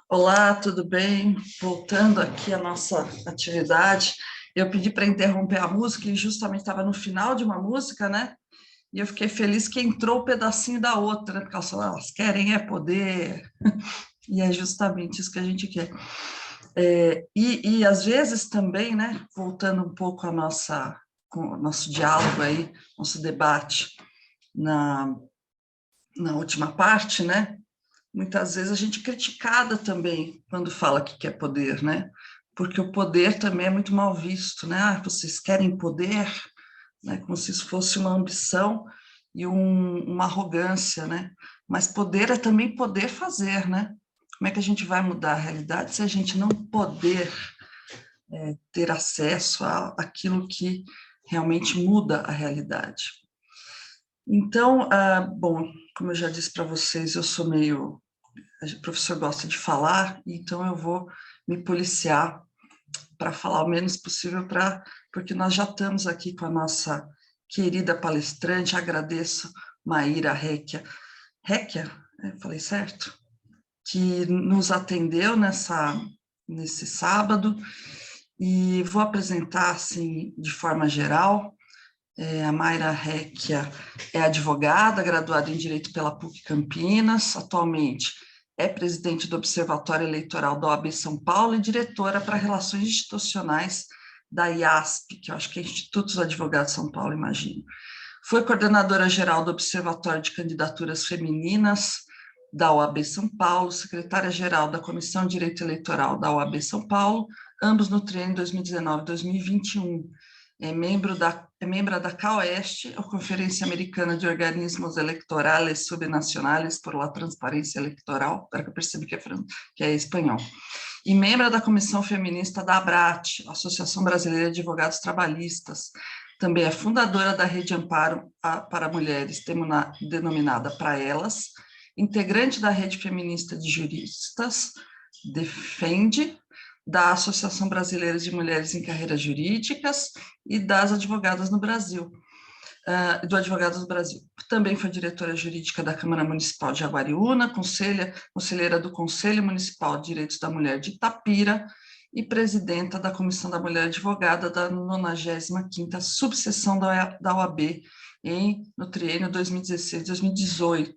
Olá, tudo bem? Voltando aqui à nossa atividade, eu pedi para interromper a música e justamente estava no final de uma música, né? E eu fiquei feliz que entrou o pedacinho da outra, né? Porque elas querem é poder, e é justamente isso que a gente quer. E às vezes também, né? Voltando um pouco com o nosso diálogo aí, nosso debate na, na última parte, né? Muitas vezes a gente é criticada também quando fala que quer poder, né? Porque o poder também é muito mal visto, né? Ah, vocês querem poder, né? Como se isso fosse uma ambição e uma arrogância, né? Mas poder é também poder fazer, né? Como é que a gente vai mudar a realidade se a gente não poder ter acesso àquilo que realmente muda a realidade? Então, bom, como eu já disse para vocês, eu sou meio o professor gosta de falar, então eu vou me policiar para falar o menos possível, porque nós já estamos aqui com a nossa querida palestrante, agradeço Maíra Réquia, falei certo? Que nos atendeu nesse sábado, e vou apresentar, assim, de forma geral. A Mayra Réquia é advogada, graduada em Direito pela PUC Campinas, atualmente é presidente do Observatório Eleitoral da OAB São Paulo e diretora para Relações Institucionais da IASP, que eu acho que é Instituto dos Advogados de São Paulo, imagino. Foi coordenadora geral do Observatório de Candidaturas Femininas da OAB São Paulo, secretária-geral da Comissão de Direito Eleitoral da OAB São Paulo, ambos no triênio 2019-2021. É membro da CAOEST, a Conferência Americana de Organismos Eleitorais Subnacionais por la Transparência Eleitoral, agora que eu percebi que é espanhol, e membro da Comissão Feminista da ABRAT, Associação Brasileira de Advogados Trabalhistas. Também é fundadora da Rede Amparo para Mulheres, denominada Pra Elas, integrante da Rede Feminista de Juristas, Defende, da Associação Brasileira de Mulheres em Carreiras Jurídicas e das Advogadas no Brasil, do Advogados do Brasil. Também foi diretora jurídica da Câmara Municipal de Jaguariúna, conselheira do Conselho Municipal de Direitos da Mulher de Itapira e presidenta da Comissão da Mulher Advogada da 95ª subseção da OAB no triênio 2016-2018.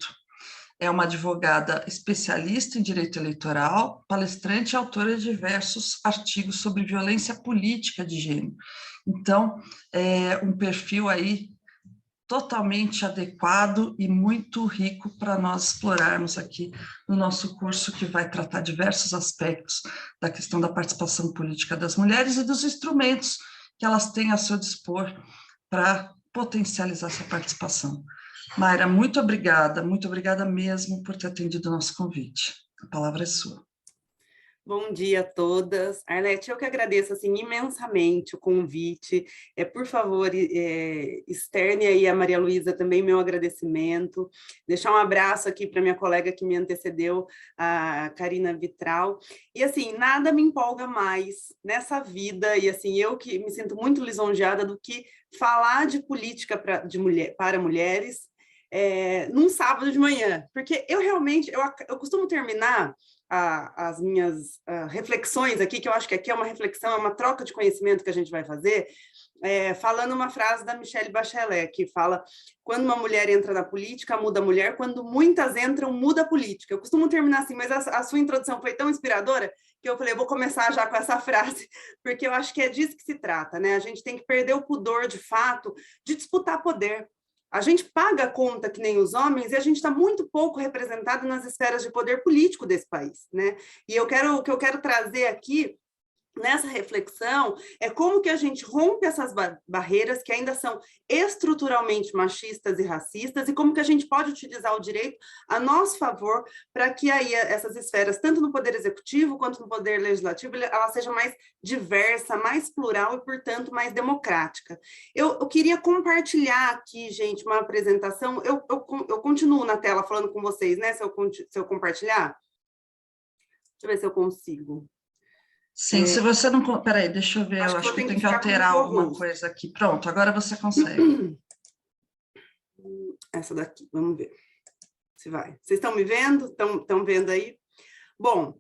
É uma advogada especialista em direito eleitoral, palestrante e autora de diversos artigos sobre violência política de gênero. Então, é um perfil aí totalmente adequado e muito rico para nós explorarmos aqui no nosso curso, que vai tratar diversos aspectos da questão da participação política das mulheres e dos instrumentos que elas têm a seu dispor para potencializar essa participação. Mayra, muito obrigada mesmo por ter atendido o nosso convite. A palavra é sua. Bom dia a todas. Arlete, eu que agradeço assim, imensamente o convite. Por favor, externe aí a Maria Luísa também meu agradecimento. Deixar um abraço aqui para minha colega que me antecedeu, a Karina Vitral. E assim, nada me empolga mais nessa vida, e assim, eu que me sinto muito lisonjeada do que falar de política para mulheres num sábado de manhã. Porque eu realmente, eu costumo terminar as minhas reflexões aqui, que eu acho que aqui é uma reflexão, é uma troca de conhecimento que a gente vai fazer, falando uma frase da Michelle Bachelet, que fala: quando uma mulher entra na política, muda a mulher, quando muitas entram, muda a política. Eu costumo terminar assim, mas a sua introdução foi tão inspiradora que eu falei, eu vou começar já com essa frase, porque eu acho que é disso que se trata, né? A gente tem que perder o pudor, de fato, de disputar poder. A gente paga a conta que nem os homens e a gente está muito pouco representado nas esferas de poder político desse país, né? E o que eu quero trazer aqui nessa reflexão é como que a gente rompe essas barreiras que ainda são estruturalmente machistas e racistas, e como que a gente pode utilizar o direito a nosso favor para que aí essas esferas, tanto no poder executivo quanto no poder legislativo, ela seja mais diversa, mais plural e, portanto, mais democrática. Eu queria compartilhar aqui, gente, uma apresentação. Eu continuo na tela falando com vocês, né? Se eu compartilhar. Deixa eu ver se eu consigo. Sim, se você não... Peraí, deixa eu ver, eu acho que eu tenho que alterar alguma coisa aqui. Pronto, agora você consegue. Essa daqui, vamos ver se vai. Vocês estão me vendo? Estão vendo aí? Bom,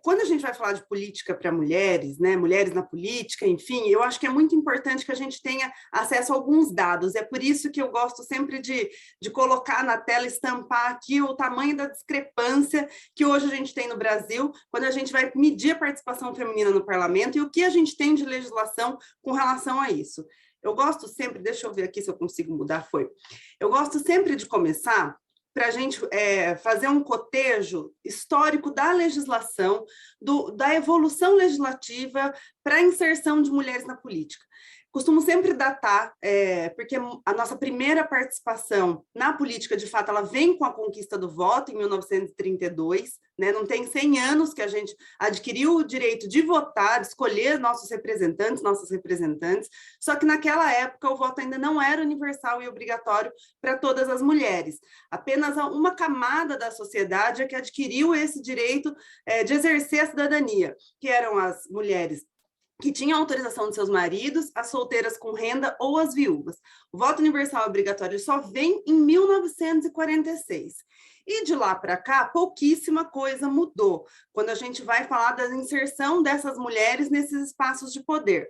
quando a gente vai falar de política para mulheres, né, mulheres na política, enfim, eu acho que é muito importante que a gente tenha acesso a alguns dados. É por isso que eu gosto sempre de colocar na tela, estampar aqui o tamanho da discrepância que hoje a gente tem no Brasil, quando a gente vai medir a participação feminina no parlamento e o que a gente tem de legislação com relação a isso. Eu gosto sempre, deixa eu ver aqui se eu consigo mudar, eu gosto sempre de começar para a gente fazer um cotejo histórico da legislação, da evolução legislativa para a inserção de mulheres na política. Costumo sempre datar, porque a nossa primeira participação na política, de fato, ela vem com a conquista do voto, em 1932, né? Não tem 100 anos que a gente adquiriu o direito de votar, de escolher nossos representantes, nossas representantes, só que naquela época o voto ainda não era universal e obrigatório para todas as mulheres. Apenas uma camada da sociedade é que adquiriu esse direito de exercer a cidadania, que eram as mulheres que tinham autorização de seus maridos, as solteiras com renda ou as viúvas. O voto universal obrigatório só vem em 1946. E de lá para cá, pouquíssima coisa mudou, quando a gente vai falar da inserção dessas mulheres nesses espaços de poder,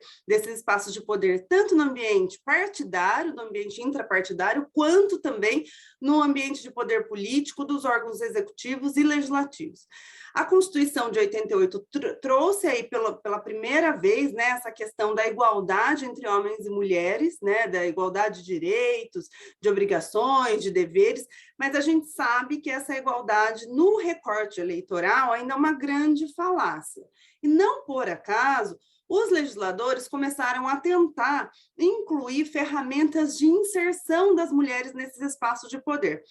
tanto no ambiente partidário, no ambiente intrapartidário, quanto também no ambiente de poder político dos órgãos executivos e legislativos. A Constituição de 88 trouxe aí pela primeira vez, né, essa questão da igualdade entre homens e mulheres, né, da igualdade de direitos, de obrigações, de deveres, mas a gente sabe que essa igualdade no recorte eleitoral ainda é uma grande falácia. E não por acaso, os legisladores começaram a tentar incluir ferramentas de inserção das mulheres nesses espaços de poder.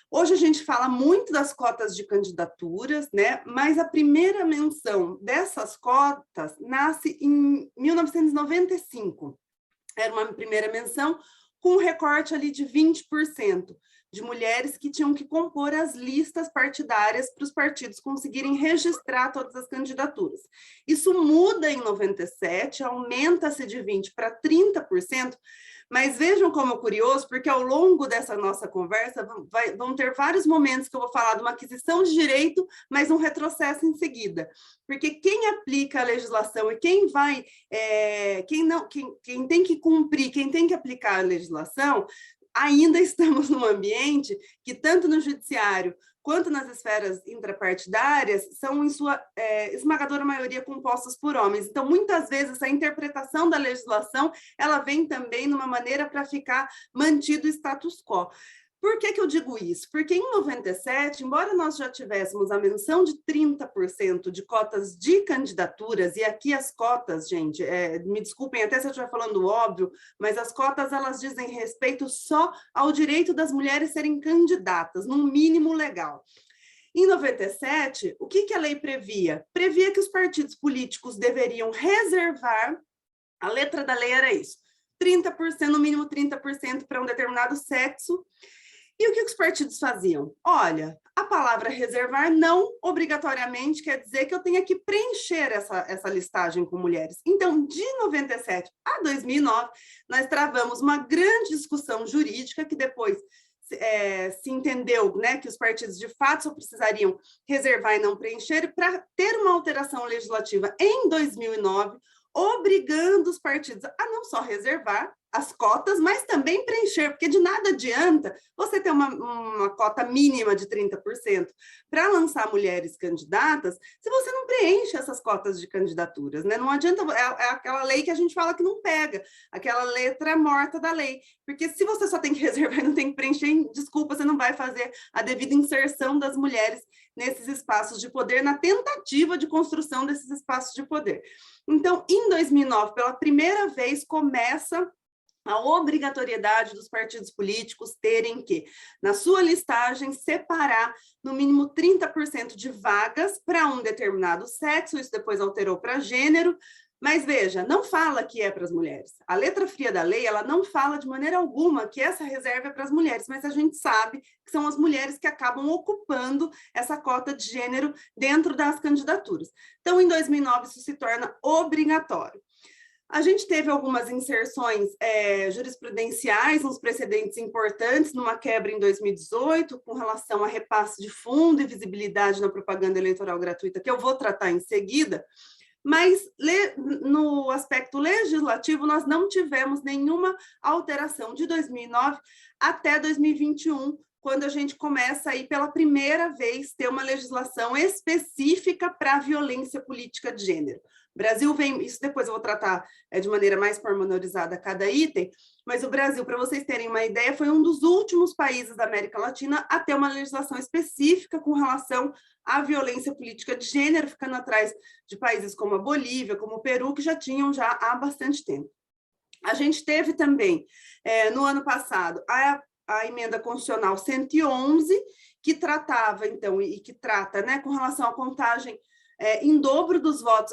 Hoje a gente fala muito das cotas de candidaturas, né? Mas a primeira menção dessas cotas nasce em 1995. Era uma primeira menção com um recorte ali de 20% de mulheres que tinham que compor as listas partidárias para os partidos conseguirem registrar todas as candidaturas. Isso muda em 97, aumenta-se de 20% para 30%, mas vejam como é curioso, porque ao longo dessa nossa conversa vão ter vários momentos que eu vou falar de uma aquisição de direito, mas um retrocesso em seguida. Porque quem aplica a legislação e quem tem que cumprir, quem tem que aplicar a legislação, ainda estamos num ambiente que, tanto no judiciário quanto nas esferas intrapartidárias, são, em sua esmagadora maioria, compostas por homens. Então, muitas vezes, a interpretação da legislação, ela vem também numa maneira para ficar mantido o status quo. Por que eu digo isso? Porque em 97, embora nós já tivéssemos a menção de 30% de cotas de candidaturas, e aqui as cotas, gente, me desculpem até se eu estiver falando óbvio, mas as cotas, elas dizem respeito só ao direito das mulheres serem candidatas, num mínimo legal. Em 97, o que a lei previa? Previa que os partidos políticos deveriam reservar, a letra da lei era isso, 30%, no mínimo 30% para um determinado sexo. E o que os partidos faziam? Olha, a palavra reservar não obrigatoriamente quer dizer que eu tenha que preencher essa listagem com mulheres. Então, de 97 a 2009, nós travamos uma grande discussão jurídica que depois se entendeu, né, que os partidos de fato só precisariam reservar e não preencher, para ter uma alteração legislativa em 2009, obrigando os partidos a não só reservar as cotas, mas também preencher, porque de nada adianta você ter uma cota mínima de 30% para lançar mulheres candidatas se você não preenche essas cotas de candidaturas, né? Não adianta, é aquela lei que a gente fala que não pega, aquela letra morta da lei, porque se você só tem que reservar e não tem que preencher, desculpa, você não vai fazer a devida inserção das mulheres nesses espaços de poder, na tentativa de construção desses espaços de poder. Então, em 2009, pela primeira vez, começa a obrigatoriedade dos partidos políticos terem que, na sua listagem, separar no mínimo 30% de vagas para um determinado sexo, isso depois alterou para gênero, mas veja, não fala que é para as mulheres. A letra fria da lei, ela não fala de maneira alguma que essa reserva é para as mulheres, mas a gente sabe que são as mulheres que acabam ocupando essa cota de gênero dentro das candidaturas. Então, em 2009, isso se torna obrigatório. A gente teve algumas inserções jurisprudenciais, uns precedentes importantes, numa quebra em 2018, com relação a repasse de fundo e visibilidade na propaganda eleitoral gratuita, que eu vou tratar em seguida, mas no aspecto legislativo nós não tivemos nenhuma alteração de 2009 até 2021, quando a gente começa aí pela primeira vez ter uma legislação específica para a violência política de gênero. O Brasil vem, isso depois eu vou tratar de maneira mais pormenorizada cada item, mas o Brasil, para vocês terem uma ideia, foi um dos últimos países da América Latina a ter uma legislação específica com relação à violência política de gênero, ficando atrás de países como a Bolívia, como o Peru, que já tinham já há bastante tempo. A gente teve também, no ano passado, a emenda constitucional 111, que tratava, então, e que trata, né, com relação à contagem em dobro dos votos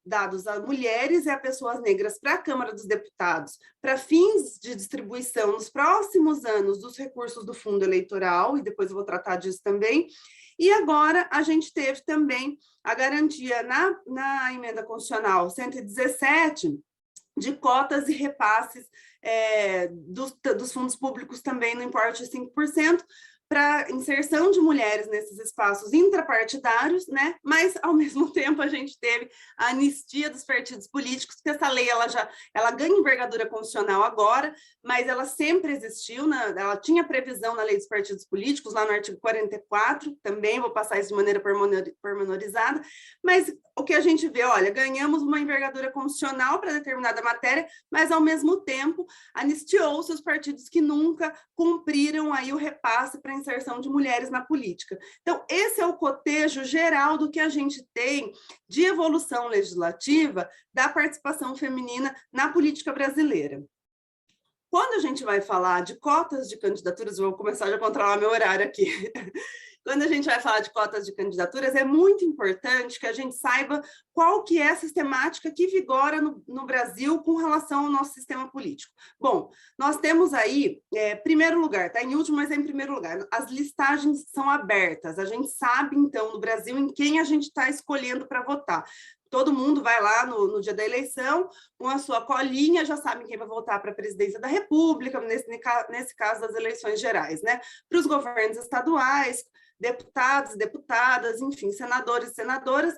dados a mulheres e a pessoas negras para a Câmara dos Deputados, para fins de distribuição nos próximos anos dos recursos do fundo eleitoral, e depois eu vou tratar disso também. E agora a gente teve também a garantia na emenda constitucional 117 de cotas e repasses dos fundos públicos também no importe de 5%, para inserção de mulheres nesses espaços intrapartidários, né? Mas, ao mesmo tempo, a gente teve a anistia dos partidos políticos, que essa lei ela ganha envergadura constitucional agora, mas ela sempre existiu, né? Ela tinha previsão na lei dos partidos políticos, lá no artigo 44, também vou passar isso de maneira pormenorizada, mas o que a gente vê, olha, ganhamos uma envergadura constitucional para determinada matéria, mas, ao mesmo tempo, anistiou-se os partidos que nunca cumpriram aí o repasse para inserção de mulheres na política. Então, esse é o cotejo geral do que a gente tem de evolução legislativa da participação feminina na política brasileira. Quando a gente vai falar de cotas de candidaturas, vou começar a controlar meu horário aqui. Quando a gente vai falar de cotas de candidaturas, é muito importante que a gente saiba qual que é a sistemática que vigora no Brasil com relação ao nosso sistema político. Bom, nós temos aí, primeiro lugar, está em último, mas é em primeiro lugar, as listagens são abertas, a gente sabe, então, no Brasil, em quem a gente está escolhendo para votar. Todo mundo vai lá no dia da eleição com a sua colinha, já sabe quem vai votar para a presidência da República, nesse caso das eleições gerais, né? Para os governos estaduais, deputados, deputadas, enfim, senadores e senadoras.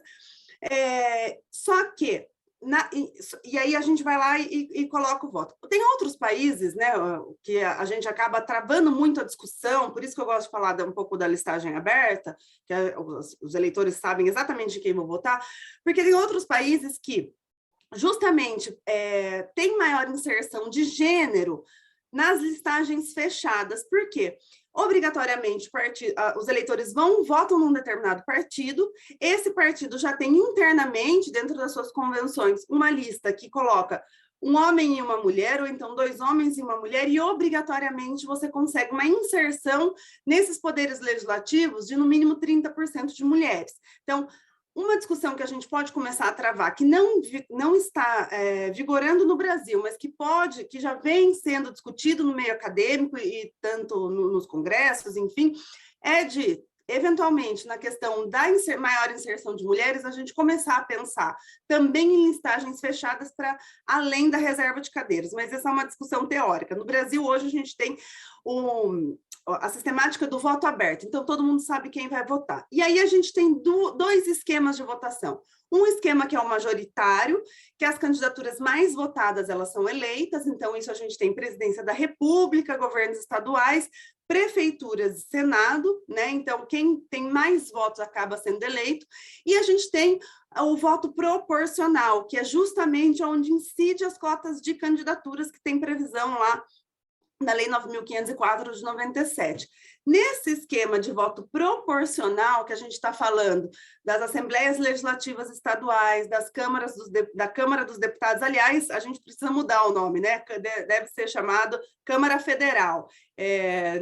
Só que, e aí a gente vai lá e coloca o voto. Tem outros países, né, que a gente acaba travando muito a discussão, por isso que eu gosto de falar um pouco da listagem aberta, que os eleitores sabem exatamente de quem vão votar, porque tem outros países que justamente tem maior inserção de gênero nas listagens fechadas. Por quê? Obrigatoriamente, os eleitores votam num determinado partido, esse partido já tem internamente, dentro das suas convenções, uma lista que coloca um homem e uma mulher, ou então 2 homens e uma mulher, e obrigatoriamente você consegue uma inserção nesses poderes legislativos de, no mínimo, 30% de mulheres. Então, uma discussão que a gente pode começar a travar, que não está vigorando no Brasil, mas que já vem sendo discutido no meio acadêmico e tanto nos congressos, enfim, é de, eventualmente, na questão da maior inserção de mulheres, a gente começar a pensar também em listagens fechadas para além da reserva de cadeiras, mas essa é uma discussão teórica. No Brasil, hoje, a gente tem a sistemática do voto aberto, então todo mundo sabe quem vai votar. E aí a gente tem 2 esquemas de votação. Um esquema que é o majoritário, que as candidaturas mais votadas, elas são eleitas, então isso a gente tem presidência da República, governos estaduais, prefeituras e Senado, né? Então quem tem mais votos acaba sendo eleito, e a gente tem o voto proporcional, que é justamente onde incide as cotas de candidaturas que tem previsão lá da Lei 9.504 de 97. Nesse esquema de voto proporcional, que a gente está falando das Assembleias Legislativas Estaduais, da Câmara dos Deputados, aliás, a gente precisa mudar o nome, né? Deve ser chamado Câmara Federal,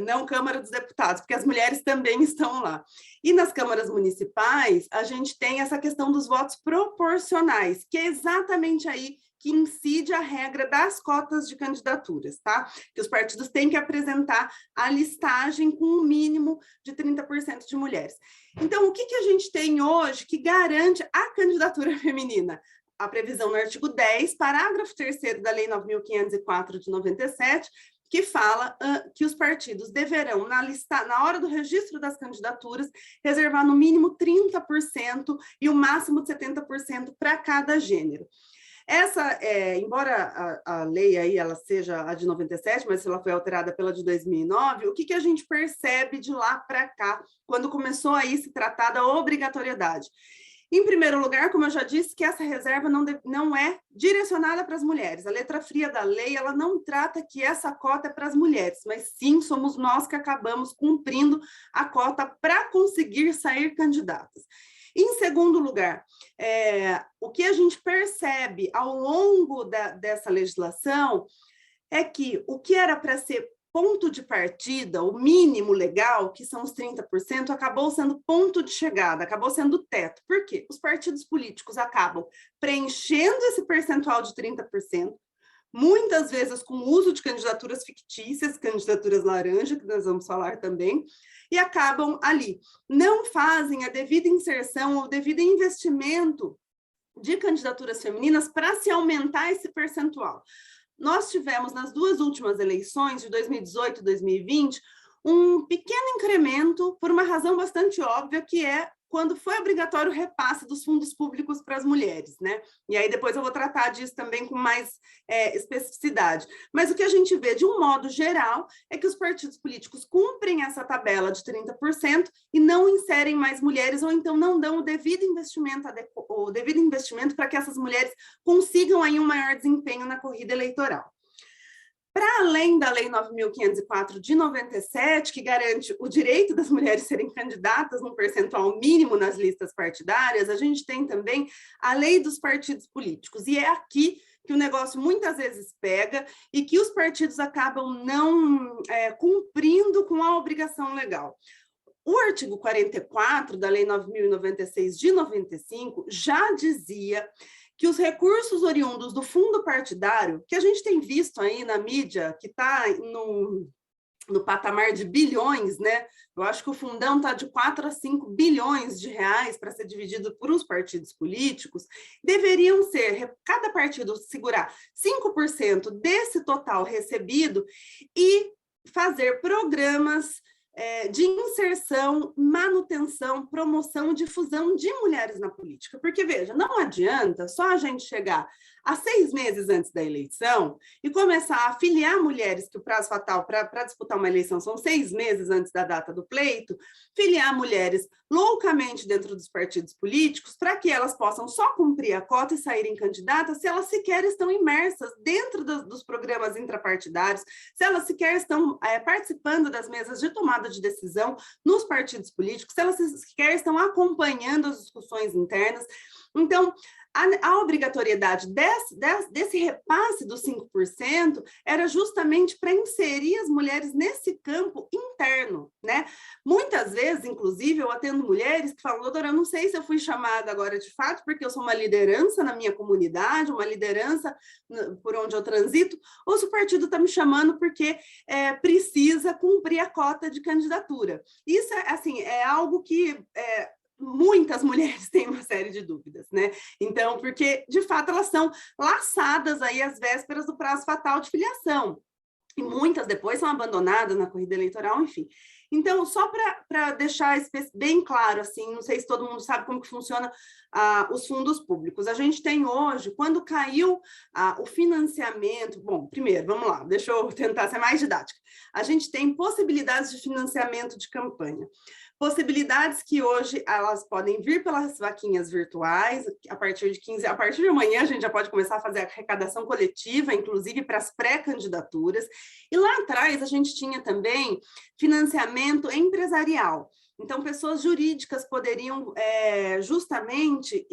não Câmara dos Deputados, porque as mulheres também estão lá. E nas câmaras municipais, a gente tem essa questão dos votos proporcionais, que é exatamente aí que incide a regra das cotas de candidaturas, tá? Que os partidos têm que apresentar a listagem com um mínimo de 30% de mulheres. Então, o que a gente tem hoje que garante a candidatura feminina? a previsão no artigo 10, parágrafo 3º da Lei 9.504 de 97, que fala que os partidos deverão, na hora do registro das candidaturas, reservar no mínimo 30% e o máximo de 70% para cada gênero. Embora a lei aí ela seja a de 97, mas ela foi alterada pela de 2009, o que a gente percebe de lá para cá, quando começou aí se tratar da obrigatoriedade? Em primeiro lugar, como eu já disse, que essa reserva não é direcionada para as mulheres. A letra fria da lei, ela não trata que essa cota é para as mulheres, mas sim somos nós que acabamos cumprindo a cota para conseguir sair candidatas. Em segundo lugar, o que a gente percebe ao longo dessa legislação é que o que era para ser ponto de partida, o mínimo legal, que são os 30%, acabou sendo ponto de chegada, acabou sendo teto. Por quê? Os partidos políticos acabam preenchendo esse percentual de 30%, muitas vezes com o uso de candidaturas fictícias, candidaturas laranja, que nós vamos falar também, e acabam ali. Não fazem a devida inserção ou o devido investimento de candidaturas femininas para se aumentar esse percentual. Nós tivemos, nas duas últimas eleições, de 2018 e 2020, um pequeno incremento por uma razão bastante óbvia, que é quando foi obrigatório o repasse dos fundos públicos para as mulheres, né? E aí depois eu vou tratar disso também com mais especificidade. Mas o que a gente vê, de um modo geral, é que os partidos políticos cumprem essa tabela de 30% e não inserem mais mulheres, ou então não dão o devido investimento para que essas mulheres consigam aí um maior desempenho na corrida eleitoral. Para além da Lei 9.504 de 97, que garante o direito das mulheres serem candidatas num percentual mínimo nas listas partidárias, a gente tem também a Lei dos Partidos Políticos. E é aqui que o negócio muitas vezes pega e que os partidos acabam não cumprindo com a obrigação legal. O artigo 44 da Lei 9.096 de 95 já dizia que os recursos oriundos do fundo partidário, que a gente tem visto aí na mídia, que está no patamar de bilhões, né? Eu acho que o fundão está de 4 a 5 bilhões de reais para ser dividido por os partidos políticos, deveriam ser, cada partido segurar 5% desse total recebido e fazer programas de inserção, manutenção, promoção, difusão de mulheres na política. Porque, veja, não adianta só a gente chegar a 6 meses antes da eleição e começar a afiliar mulheres, que o prazo fatal para disputar uma eleição são 6 meses antes da data do pleito, filiar mulheres loucamente dentro dos partidos políticos para que elas possam só cumprir a cota e saírem candidatas se elas sequer estão imersas dentro dos programas intrapartidários, se elas sequer estão participando das mesas de tomada de decisão nos partidos políticos, se elas sequer estão acompanhando as discussões internas. Então, a obrigatoriedade desse repasse dos 5% era justamente para inserir as mulheres nesse campo interno, né? Muitas vezes, inclusive, eu atendo mulheres que falam: doutora, eu não sei se eu fui chamada agora de fato, porque eu sou uma liderança na minha comunidade, uma liderança por onde eu transito, ou se o partido está me chamando porque precisa cumprir a cota de candidatura. Isso é algo que muitas mulheres têm uma série de dúvidas, né? Então, porque, de fato, elas são laçadas aí às vésperas do prazo fatal de filiação. E muitas depois são abandonadas na corrida eleitoral, enfim. Então, só para deixar bem claro, assim, não sei se todo mundo sabe como que funciona os fundos públicos. A gente tem hoje, quando caiu o financiamento, bom, primeiro, vamos lá, deixa eu tentar ser mais didática. A gente tem possibilidades de financiamento de campanha. Possibilidades que hoje elas podem vir pelas vaquinhas virtuais, a partir de amanhã a gente já pode começar a fazer a arrecadação coletiva, inclusive para as pré-candidaturas. E lá atrás a gente tinha também financiamento empresarial. Então, pessoas jurídicas poderiam justamente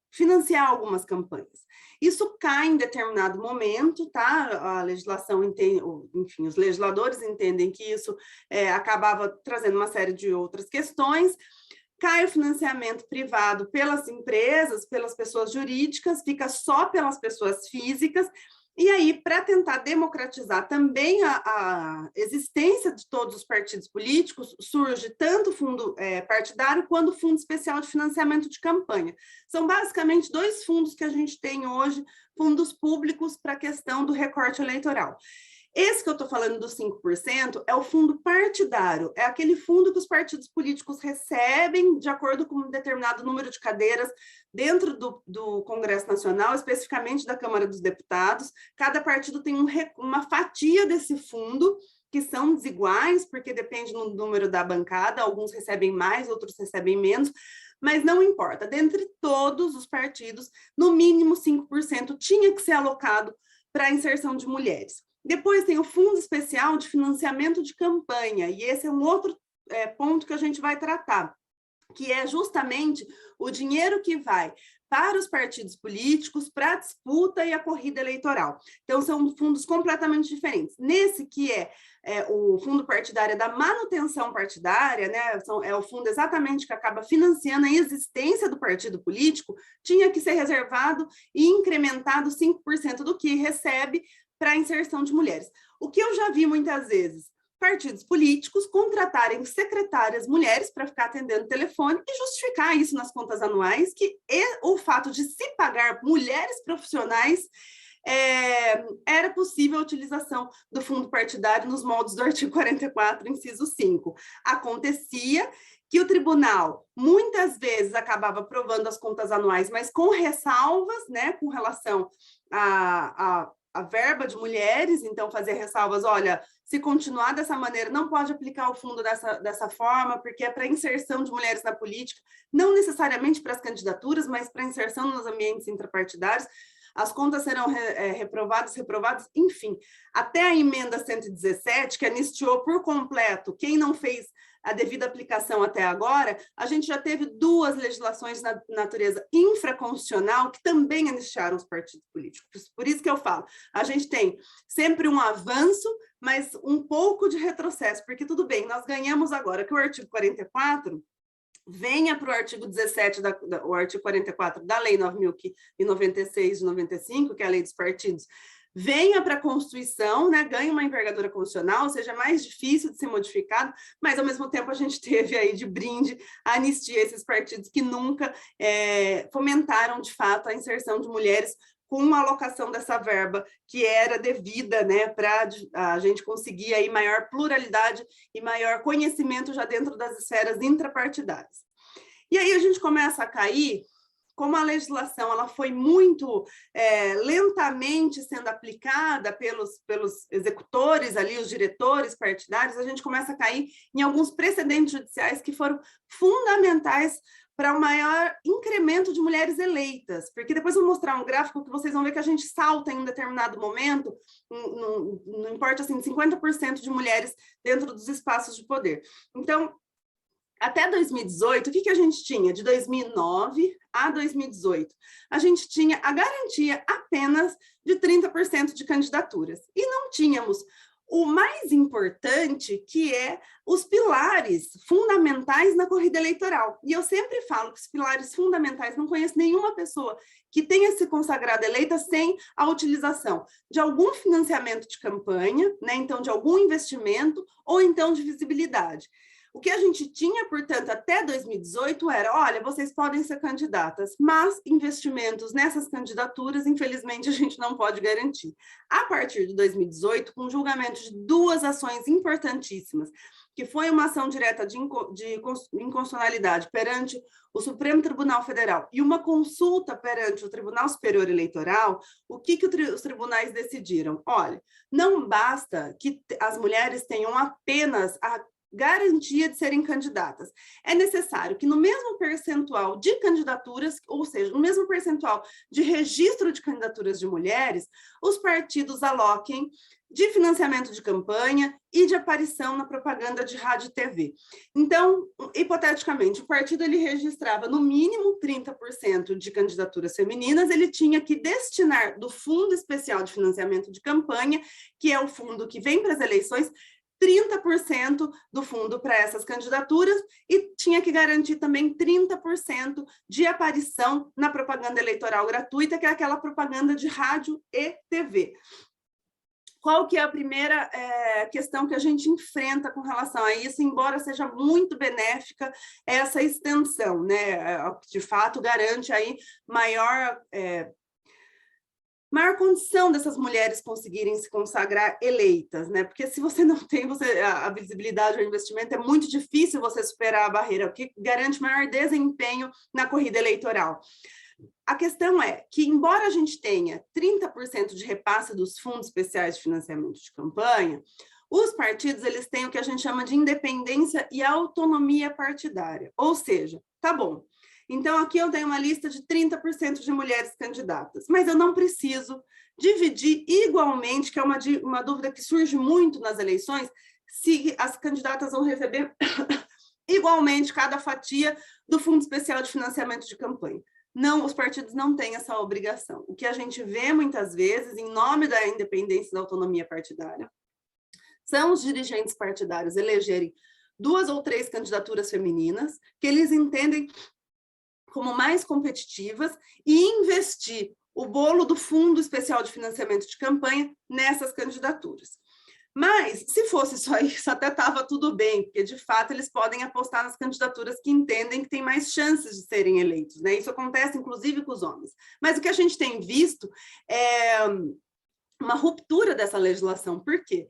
financiar algumas campanhas. Isso cai em determinado momento, tá? A legislação entende, enfim, os legisladores entendem que isso acabava trazendo uma série de outras questões. Cai o financiamento privado pelas empresas, pelas pessoas jurídicas, fica só pelas pessoas físicas, E aí, para tentar democratizar também a existência de todos os partidos políticos, surge tanto o fundo partidário quanto o fundo especial de financiamento de campanha. São basicamente dois fundos que a gente tem hoje, fundos públicos para a questão do recorte eleitoral. Esse que eu estou falando dos 5% é o fundo partidário, é aquele fundo que os partidos políticos recebem de acordo com um determinado número de cadeiras dentro do Congresso Nacional, especificamente da Câmara dos Deputados. Cada partido tem uma fatia desse fundo, que são desiguais, porque depende do número da bancada, alguns recebem mais, outros recebem menos, mas não importa, dentre todos os partidos, no mínimo 5% tinha que ser alocado para a inserção de mulheres. Depois tem o Fundo Especial de Financiamento de Campanha, e esse é um outro ponto que a gente vai tratar, que é justamente o dinheiro que vai para os partidos políticos, para a disputa e a corrida eleitoral. Então, são fundos completamente diferentes. Nesse que o fundo partidário da manutenção partidária, né, é o fundo exatamente que acaba financiando a existência do partido político, tinha que ser reservado e incrementado 5% do que recebe para a inserção de mulheres. O que eu já vi muitas vezes, partidos políticos contratarem secretárias mulheres para ficar atendendo o telefone e justificar isso nas contas anuais, que o fato de se pagar mulheres profissionais era possível a utilização do fundo partidário nos moldes do artigo 44, inciso 5. Acontecia que o tribunal, muitas vezes, acabava aprovando as contas anuais, mas com ressalvas, né, com relação a verba de mulheres, então fazer ressalvas, olha, se continuar dessa maneira, não pode aplicar o fundo dessa forma, porque é para inserção de mulheres na política, não necessariamente para as candidaturas, mas para inserção nos ambientes intrapartidários, as contas serão reprovadas, enfim. Até a emenda 117, que anistiou por completo quem não fez a devida aplicação até agora, a gente já teve 2 legislações de natureza infraconstitucional que também anistiaram os partidos políticos. Por isso que eu falo, a gente tem sempre um avanço, mas um pouco de retrocesso, porque tudo bem, nós ganhamos agora que o artigo 44 venha para o artigo 17, o artigo 44 da Lei 9.096 de 95, que é a Lei dos Partidos, venha para a Constituição, né, ganhe uma envergadura constitucional, ou seja, mais difícil de ser modificado, mas, ao mesmo tempo, a gente teve aí de brinde a anistia esses partidos que nunca fomentaram, de fato, a inserção de mulheres com uma alocação dessa verba que era devida, né, para a gente conseguir aí maior pluralidade e maior conhecimento já dentro das esferas intrapartidárias. E aí a gente começa a cair, como a legislação ela foi muito lentamente sendo aplicada pelos executores ali, os diretores partidários, a gente começa a cair em alguns precedentes judiciais que foram fundamentais para um maior incremento de mulheres eleitas, porque depois eu vou mostrar um gráfico que vocês vão ver que a gente salta em um determinado momento, não importa assim, 50% de mulheres dentro dos espaços de poder. Então, até 2018, o que a gente tinha? De 2009 a 2018, a gente tinha a garantia apenas de 30% de candidaturas, e não tínhamos o mais importante, que é os pilares fundamentais na corrida eleitoral. E eu sempre falo que os pilares fundamentais, não conheço nenhuma pessoa que tenha se consagrado eleita sem a utilização de algum financiamento de campanha, né? Então de algum investimento, ou então de visibilidade. O que a gente tinha, portanto, até 2018 era, olha, vocês podem ser candidatas, mas investimentos nessas candidaturas, infelizmente, a gente não pode garantir. A partir de 2018, com julgamento de 2 ações importantíssimas, que foi uma ação direta de inconstitucionalidade perante o Supremo Tribunal Federal e uma consulta perante o Tribunal Superior Eleitoral, o que os tribunais decidiram? Olha, não basta que as mulheres tenham apenas a garantia de serem candidatas. É necessário que no mesmo percentual de candidaturas, ou seja, no mesmo percentual de registro de candidaturas de mulheres, os partidos aloquem de financiamento de campanha e de aparição na propaganda de rádio e TV. Então, hipoteticamente, o partido ele registrava no mínimo 30% de candidaturas femininas, ele tinha que destinar do Fundo Especial de Financiamento de Campanha, que é o fundo que vem para as eleições, 30% do fundo para essas candidaturas e tinha que garantir também 30% de aparição na propaganda eleitoral gratuita, que é aquela propaganda de rádio e TV. Qual que é a primeira questão que a gente enfrenta com relação a isso, embora seja muito benéfica essa extensão, né? De fato, garante aí maior condição dessas mulheres conseguirem se consagrar eleitas, né? Porque se você não tem a visibilidade ao investimento, é muito difícil você superar a barreira, o que garante maior desempenho na corrida eleitoral. A questão é que, embora a gente tenha 30% de repasse dos fundos especiais de financiamento de campanha, os partidos eles têm o que a gente chama de independência e autonomia partidária. Ou seja, tá bom, então aqui eu tenho uma lista de 30% de mulheres candidatas, mas eu não preciso dividir igualmente, que é uma dúvida que surge muito nas eleições, se as candidatas vão receber igualmente cada fatia do Fundo Especial de Financiamento de Campanha. Não, os partidos não têm essa obrigação. O que a gente vê muitas vezes, em nome da independência e da autonomia partidária, são os dirigentes partidários elegerem 2 ou 3 candidaturas femininas, que eles entendem como mais competitivas, e investir o bolo do Fundo Especial de Financiamento de Campanha nessas candidaturas. Mas, se fosse só isso, até estava tudo bem, porque, de fato, eles podem apostar nas candidaturas que entendem que têm mais chances de serem eleitos, né? Isso acontece, inclusive, com os homens. Mas o que a gente tem visto é uma ruptura dessa legislação. Por quê?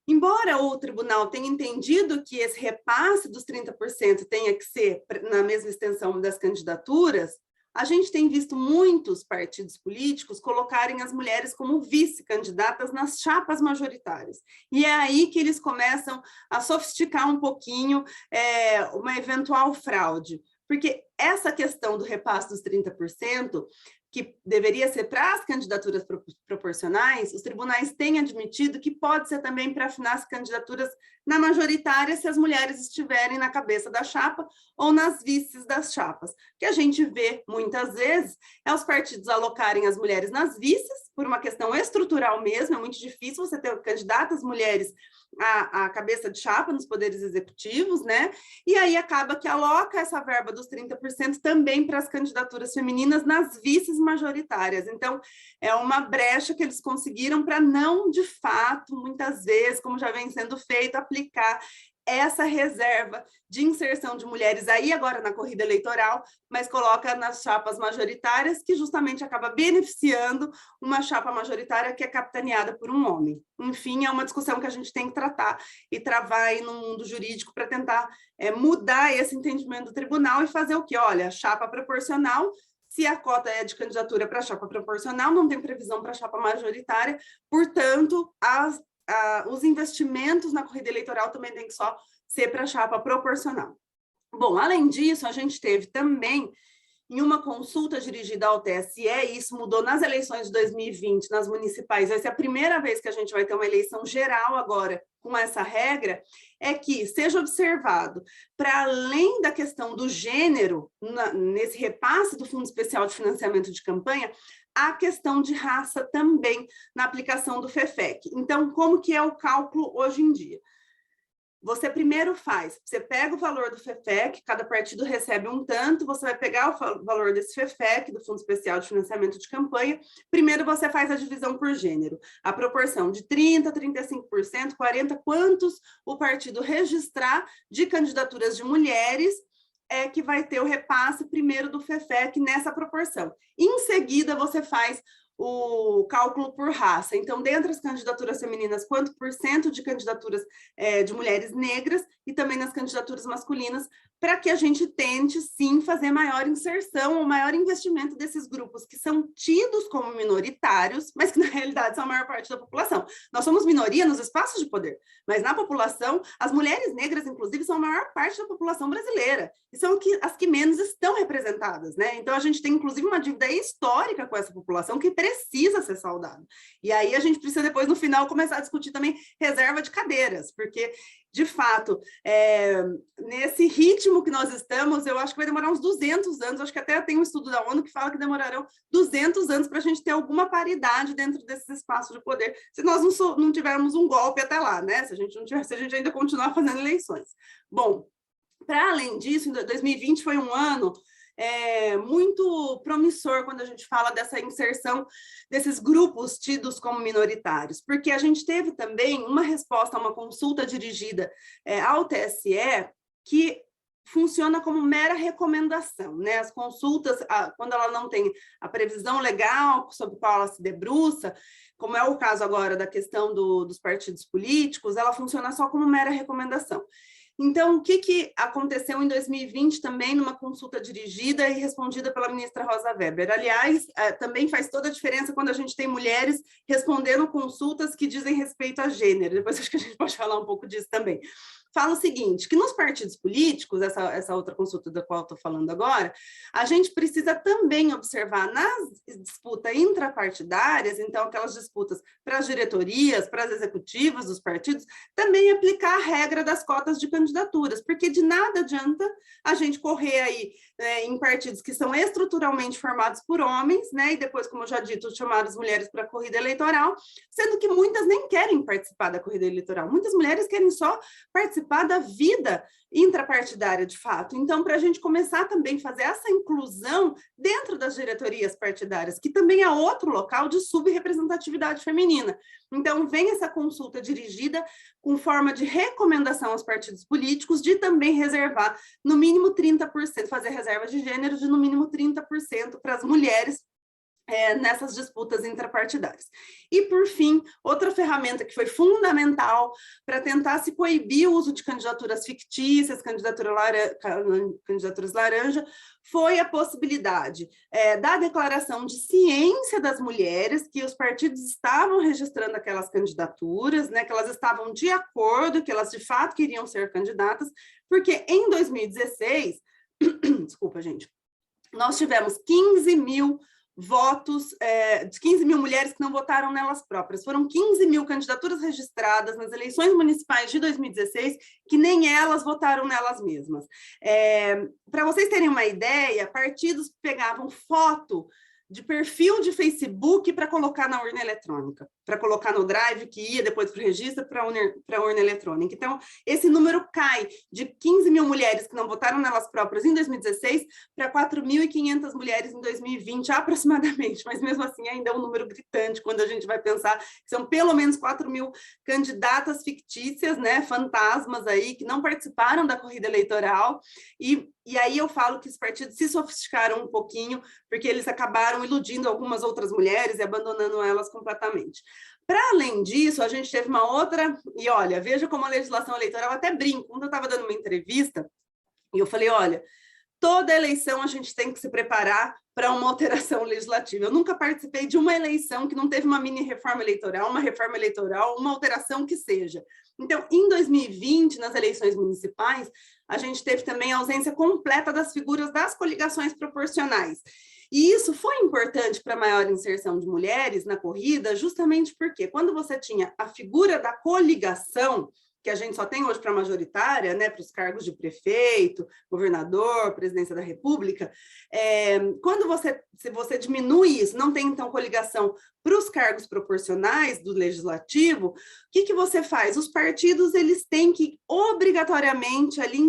Embora o tribunal tenha entendido que esse repasse dos 30% tenha que ser na mesma extensão das candidaturas, a gente tem visto muitos partidos políticos colocarem as mulheres como vice-candidatas nas chapas majoritárias. E é aí que eles começam a sofisticar um pouquinho uma eventual fraude. Porque essa questão do repasse dos 30%, que deveria ser para as candidaturas proporcionais, os tribunais têm admitido que pode ser também para afinar as candidaturas na majoritária, se as mulheres estiverem na cabeça da chapa ou nas vices das chapas. O que a gente vê, muitas vezes, é os partidos alocarem as mulheres nas vices, por uma questão estrutural mesmo, é muito difícil você ter candidatas mulheres à cabeça de chapa nos poderes executivos, né? E aí acaba que aloca essa verba dos 30% também para as candidaturas femininas nas vices majoritárias. Então, é uma brecha que eles conseguiram para não, de fato, muitas vezes, como já vem sendo feito, aplicar essa reserva de inserção de mulheres aí agora na corrida eleitoral, mas coloca nas chapas majoritárias, que justamente acaba beneficiando uma chapa majoritária que é capitaneada por um homem. Enfim, é uma discussão que a gente tem que tratar e travar aí no mundo jurídico para tentar mudar esse entendimento do tribunal e fazer o quê? Olha, chapa proporcional, se a cota é de candidatura para chapa proporcional, não tem previsão para chapa majoritária, portanto, os investimentos na corrida eleitoral também tem que só ser para chapa proporcional. Bom, além disso, a gente teve também, em uma consulta dirigida ao TSE, e isso mudou nas eleições de 2020, nas municipais, vai ser a primeira vez que a gente vai ter uma eleição geral agora com essa regra, é que seja observado, para além da questão do gênero, nesse repasse do Fundo Especial de Financiamento de Campanha, a questão de raça também na aplicação do FEFEC. Então, como que é o cálculo hoje em dia? Você primeiro você pega o valor do FEFEC, cada partido recebe um tanto, você vai pegar o valor desse FEFEC, do Fundo Especial de Financiamento de Campanha, primeiro você faz a divisão por gênero, a proporção de 30%, 35%, 40%, quantos o partido registrar de candidaturas de mulheres, é que vai ter o repasse primeiro do FEFEC nessa proporção. Em seguida, você faz o cálculo por raça. Então, dentre as candidaturas femininas, quanto por cento de candidaturas de mulheres negras e também nas candidaturas masculinas, para que a gente tente, sim, fazer maior inserção ou maior investimento desses grupos que são tidos como minoritários, mas que, na realidade, são a maior parte da população. Nós somos minoria nos espaços de poder, mas na população, as mulheres negras, inclusive, são a maior parte da população brasileira, e são as que menos estão representadas, né? Então, a gente tem, inclusive, uma dívida histórica com essa população que precisa ser saudada. E aí, a gente precisa, depois, no final, começar a discutir também reserva de cadeiras, porque de fato, nesse ritmo que nós estamos, eu acho que vai demorar uns 200 anos, acho que até tem um estudo da ONU que fala que demorarão 200 anos para a gente ter alguma paridade dentro desses espaços de poder, se nós não tivermos um golpe até lá, né? Se a gente ainda continuar fazendo eleições. Bom, para além disso, 2020 foi um ano muito promissor quando a gente fala dessa inserção desses grupos tidos como minoritários, porque a gente teve também uma resposta a uma consulta dirigida ao TSE que funciona como mera recomendação, né? As consultas, quando ela não tem a previsão legal sobre qual ela se debruça, como é o caso agora da questão dos partidos políticos, ela funciona só como mera recomendação. Então, o que aconteceu em 2020 também numa consulta dirigida e respondida pela ministra Rosa Weber? Aliás, também faz toda a diferença quando a gente tem mulheres respondendo consultas que dizem respeito a gênero. Depois acho que a gente pode falar um pouco disso também. Fala o seguinte, que nos partidos políticos, essa outra consulta da qual eu estou falando agora, a gente precisa também observar nas disputas intrapartidárias, então aquelas disputas para as diretorias, para as executivas dos partidos, também aplicar a regra das cotas de candidaturas, porque de nada adianta a gente correr aí em partidos que são estruturalmente formados por homens, né, e depois, como eu já dito, chamar as mulheres para a corrida eleitoral, sendo que muitas nem querem participar da corrida eleitoral, muitas mulheres querem só participar da vida intrapartidária, de fato. Então, para a gente começar também a fazer essa inclusão dentro das diretorias partidárias, que também é outro local de subrepresentatividade feminina. Então, vem essa consulta dirigida com forma de recomendação aos partidos políticos de também reservar no mínimo 30%, fazer reserva de gênero de no mínimo 30% para as mulheres nessas disputas intrapartidárias. E, por fim, outra ferramenta que foi fundamental para tentar se coibir o uso de candidaturas fictícias, candidaturas laranja, foi a possibilidade da declaração de ciência das mulheres, que os partidos estavam registrando aquelas candidaturas, né, que elas estavam de acordo, que elas de fato queriam ser candidatas, porque em 2016, desculpa, gente, nós tivemos 15 mil votos, 15 mil mulheres que não votaram nelas próprias. Foram 15 mil candidaturas registradas nas eleições municipais de 2016, que nem elas votaram nelas mesmas. Para vocês terem uma ideia, partidos pegavam foto de perfil de Facebook para colocar na urna eletrônica, para colocar no drive que ia depois para o registro para a urna eletrônica. Então, esse número cai de 15 mil mulheres que não votaram nelas próprias em 2016 para 4.500 mulheres em 2020, aproximadamente, mas mesmo assim ainda é um número gritante quando a gente vai pensar que são pelo menos 4 mil candidatas fictícias, né, fantasmas aí, que não participaram da corrida eleitoral, e aí eu falo que os partidos se sofisticaram um pouquinho, porque eles acabaram iludindo algumas outras mulheres e abandonando elas completamente. Para além disso, a gente teve uma outra... E olha, veja como a legislação eleitoral, até brinco, quando eu estava dando uma entrevista, e eu falei, olha, toda eleição a gente tem que se preparar para uma alteração legislativa. Eu nunca participei de uma eleição que não teve uma mini reforma eleitoral, uma alteração que seja. Então, em 2020, nas eleições municipais, a gente teve também a ausência completa das figuras das coligações proporcionais. E isso foi importante para a maior inserção de mulheres na corrida, justamente porque quando você tinha a figura da coligação, que a gente só tem hoje para a majoritária, né, para os cargos de prefeito, governador, presidência da República, se você diminui isso, não tem então coligação para os cargos proporcionais do legislativo, o que você faz? Os partidos eles têm que obrigatoriamente ali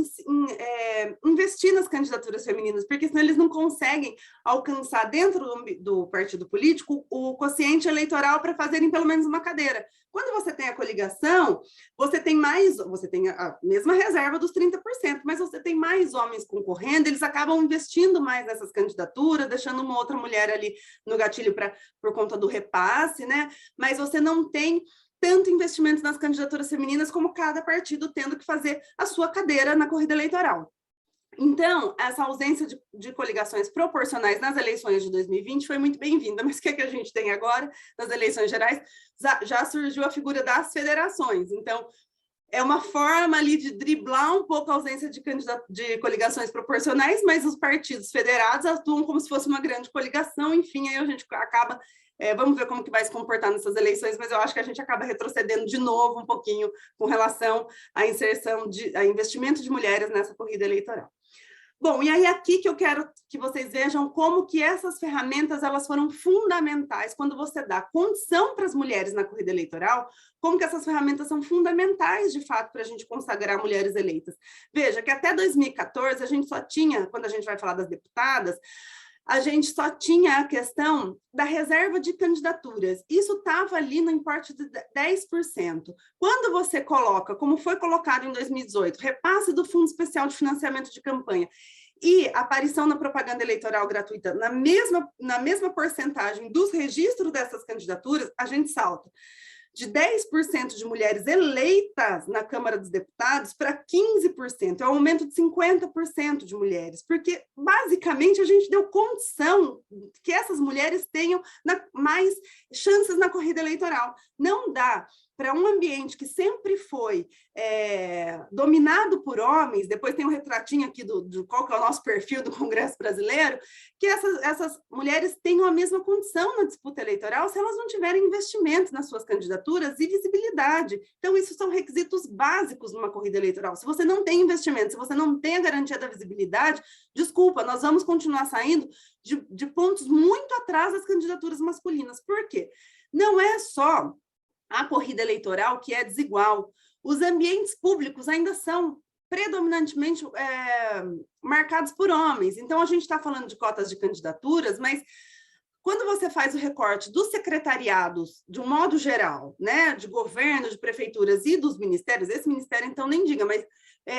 investir nas candidaturas femininas, porque senão eles não conseguem alcançar dentro do partido político o quociente eleitoral para fazerem pelo menos uma cadeira. Quando você tem a coligação, você tem a mesma reserva dos 30%, mas você tem mais homens concorrendo, eles acabam investindo mais nessas candidaturas, deixando uma outra mulher ali no gatilho por conta do repasse, né? Mas você não tem tanto investimento nas candidaturas femininas como cada partido tendo que fazer a sua cadeira na corrida eleitoral. Então, essa ausência de coligações proporcionais nas eleições de 2020 foi muito bem-vinda, mas o que a gente tem agora, nas eleições gerais, já surgiu a figura das federações. Então, é uma forma ali de driblar um pouco a ausência de coligações proporcionais, mas os partidos federados atuam como se fosse uma grande coligação, enfim, aí a gente acaba Vamos ver como que vai se comportar nessas eleições, mas eu acho que a gente acaba retrocedendo de novo um pouquinho com relação à inserção a investimento de mulheres nessa corrida eleitoral. Bom, e aí aqui que eu quero que vocês vejam como que essas ferramentas elas foram fundamentais quando você dá condição para as mulheres na corrida eleitoral, como que essas ferramentas são fundamentais, de fato, para a gente consagrar mulheres eleitas. Veja que até 2014 a gente só tinha, quando a gente vai falar das deputadas, a gente só tinha a questão da reserva de candidaturas. Isso estava ali no importe de 10%. Quando você coloca, como foi colocado em 2018, repasse do Fundo Especial de Financiamento de Campanha e aparição na propaganda eleitoral gratuita na mesma porcentagem dos registros dessas candidaturas, a gente salta de 10% de mulheres eleitas na Câmara dos Deputados para 15%, é um aumento de 50% de mulheres, porque, basicamente, a gente deu condição que essas mulheres tenham mais chances na corrida eleitoral. Não dá para um ambiente que sempre foi dominado por homens, depois tem um retratinho aqui de qual que é o nosso perfil do Congresso Brasileiro, que essas mulheres tenham a mesma condição na disputa eleitoral se elas não tiverem investimento nas suas candidaturas e visibilidade. Então, isso são requisitos básicos numa corrida eleitoral. Se você não tem investimento, se você não tem a garantia da visibilidade, desculpa, nós vamos continuar saindo de pontos muito atrás das candidaturas masculinas. Por quê? Não é só a corrida eleitoral que é desigual. Os ambientes públicos ainda são predominantemente marcados por homens. Então, a gente está falando de cotas de candidaturas, mas quando você faz o recorte dos secretariados, de um modo geral, né, de governo, de prefeituras e dos ministérios, esse ministério, então, nem diga, mas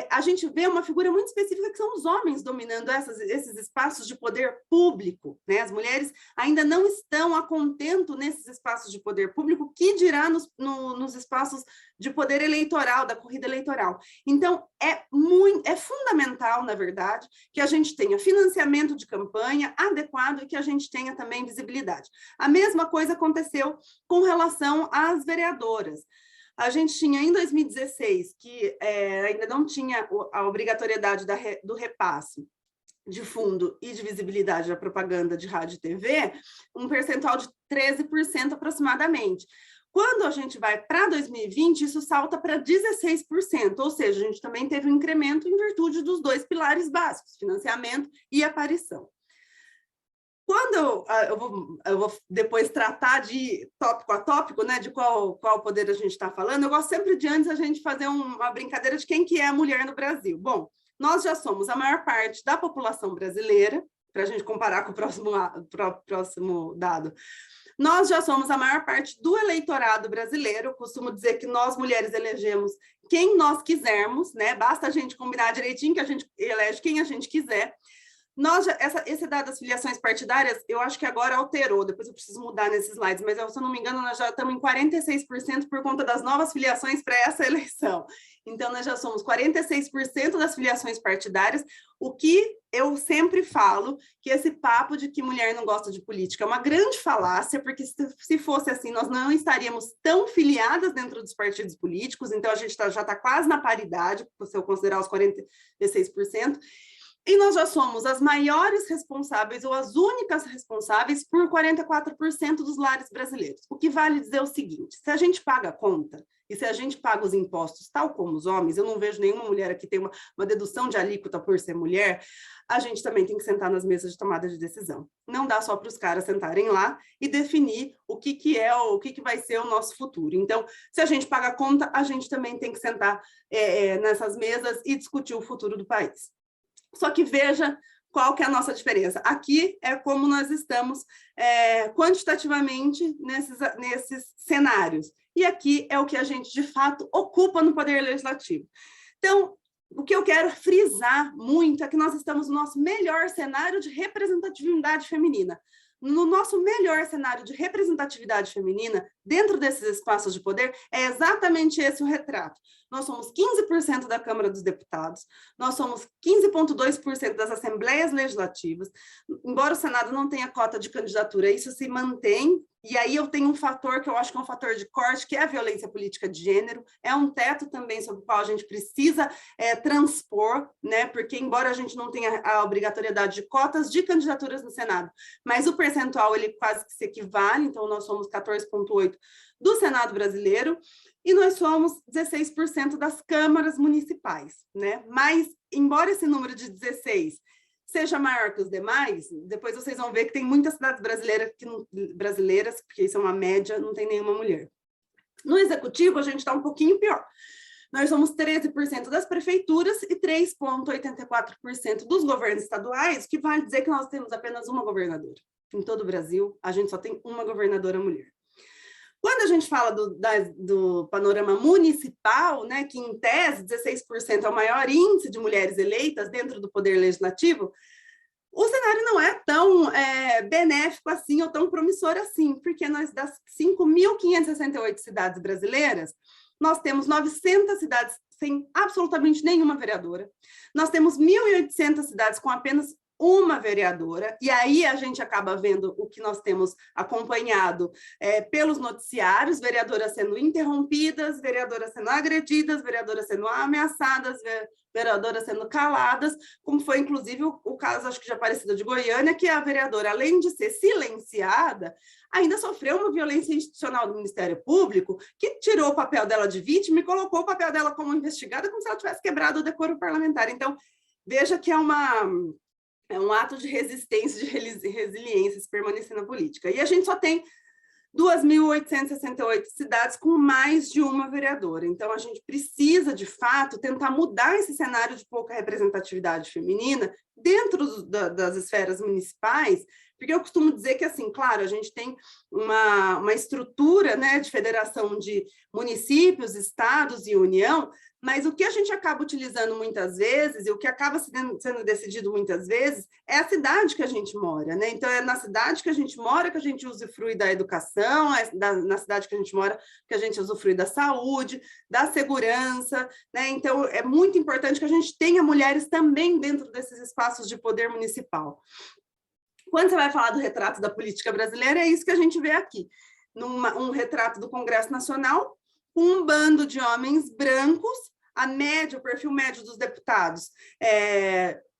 a gente vê uma figura muito específica que são os homens dominando esses espaços de poder público, né? As mulheres ainda não estão a contento nesses espaços de poder público, que dirá nos espaços de poder eleitoral, da corrida eleitoral. Então, é fundamental, na verdade, que a gente tenha financiamento de campanha adequado e que a gente tenha também visibilidade. A mesma coisa aconteceu com relação às vereadoras. A gente tinha, em 2016, que ainda não tinha a obrigatoriedade do repasse de fundo e de visibilidade da propaganda de rádio e TV, um percentual de 13% aproximadamente. Quando a gente vai para 2020, isso salta para 16%, ou seja, a gente também teve um incremento em virtude dos dois pilares básicos, financiamento e aparição. Quando eu vou depois tratar de tópico a tópico, né, de qual poder a gente está falando, eu gosto sempre de antes a gente fazer uma brincadeira de quem que é a mulher no Brasil. Bom, nós já somos a maior parte da população brasileira, para a gente comparar com o próximo dado. Nós já somos a maior parte do eleitorado brasileiro, eu costumo dizer que nós, mulheres, elegemos quem nós quisermos, né? Basta a gente combinar direitinho que a gente elege quem a gente quiser. Esse dado das filiações partidárias, eu acho que agora alterou, depois eu preciso mudar nesses slides, mas se eu não me engano, nós já estamos em 46% por conta das novas filiações para essa eleição. Então, nós já somos 46% das filiações partidárias, o que eu sempre falo, que esse papo de que mulher não gosta de política é uma grande falácia, porque se fosse assim, nós não estaríamos tão filiadas dentro dos partidos políticos, então a gente já está quase na paridade, se eu considerar os 46%, e nós já somos as maiores responsáveis ou as únicas responsáveis por 44% dos lares brasileiros. O que vale dizer o seguinte, se a gente paga a conta e se a gente paga os impostos tal como os homens, eu não vejo nenhuma mulher aqui ter uma dedução de alíquota por ser mulher, a gente também tem que sentar nas mesas de tomada de decisão. Não dá só para os caras sentarem lá e definir o que vai ser o nosso futuro. Então, se a gente paga a conta, a gente também tem que sentar nessas mesas e discutir o futuro do país. Só que veja qual que é a nossa diferença. Aqui é como nós estamos quantitativamente nesses cenários. E aqui é o que a gente, de fato, ocupa no Poder Legislativo. Então, o que eu quero frisar muito é que nós estamos no nosso melhor cenário de representatividade feminina. No nosso melhor cenário de representatividade feminina, dentro desses espaços de poder, é exatamente esse o retrato. Nós somos 15% da Câmara dos Deputados, nós somos 15,2% das Assembleias Legislativas, embora o Senado não tenha cota de candidatura, isso se mantém, e aí eu tenho um fator que eu acho que é um fator de corte, que é a violência política de gênero, é um teto também sobre o qual a gente precisa transpor, né? Porque embora a gente não tenha a obrigatoriedade de cotas de candidaturas no Senado, mas o percentual ele quase que se equivale, então nós somos 14,8% do Senado brasileiro, e nós somos 16% das câmaras municipais, né? Mas, embora esse número de 16 seja maior que os demais, depois vocês vão ver que tem muitas cidades brasileiras, porque isso é uma média, não tem nenhuma mulher. No executivo, a gente está um pouquinho pior. Nós somos 13% das prefeituras e 3,84% dos governos estaduais, que vale dizer que nós temos apenas uma governadora. Em todo o Brasil, a gente só tem uma governadora mulher. Quando a gente fala do panorama municipal, né, que em tese 16% é o maior índice de mulheres eleitas dentro do poder legislativo, o cenário não é tão benéfico assim ou tão promissor assim, porque nós, das 5.568 cidades brasileiras, nós temos 900 cidades sem absolutamente nenhuma vereadora, nós temos 1.800 cidades com apenas uma vereadora, e aí a gente acaba vendo o que nós temos acompanhado pelos noticiários, vereadoras sendo interrompidas, vereadoras sendo agredidas, vereadoras sendo ameaçadas, vereadoras sendo caladas, como foi inclusive o caso, acho que já parecido, de Goiânia, que a vereadora, além de ser silenciada, ainda sofreu uma violência institucional do Ministério Público, que tirou o papel dela de vítima e colocou o papel dela como investigada, como se ela tivesse quebrado o decoro parlamentar. Então, veja que é um ato de resistência, de resiliência, se permanecer na política. E a gente só tem 2.868 cidades com mais de uma vereadora. Então, a gente precisa, de fato, tentar mudar esse cenário de pouca representatividade feminina dentro das esferas municipais, porque eu costumo dizer que, assim, claro, a gente tem uma estrutura, né, de federação de municípios, estados e União, mas o que a gente acaba utilizando muitas vezes, e o que acaba sendo decidido muitas vezes, é a cidade que a gente mora, né? Então, é na cidade que a gente mora que a gente usufrui da educação, é na cidade que a gente mora que a gente usufrui da saúde, da segurança, né? Então, é muito importante que a gente tenha mulheres também dentro desses espaços de poder municipal. Quando você vai falar do retrato da política brasileira, é isso que a gente vê aqui. Um retrato do Congresso Nacional, um bando de homens brancos, o perfil médio dos deputados,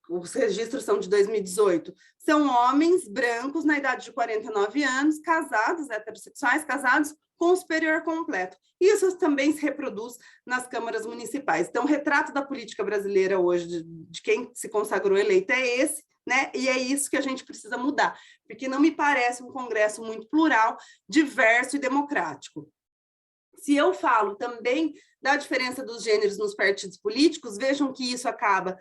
os registros são de 2018, são homens brancos na idade de 49 anos, casados, heterossexuais, casados com superior completo. Isso também se reproduz nas câmaras municipais. Então, o retrato da política brasileira hoje, de quem se consagrou eleito, é esse, né? E é isso que a gente precisa mudar, porque não me parece um Congresso muito plural, diverso e democrático. Se eu falo também da diferença dos gêneros nos partidos políticos, vejam que isso acaba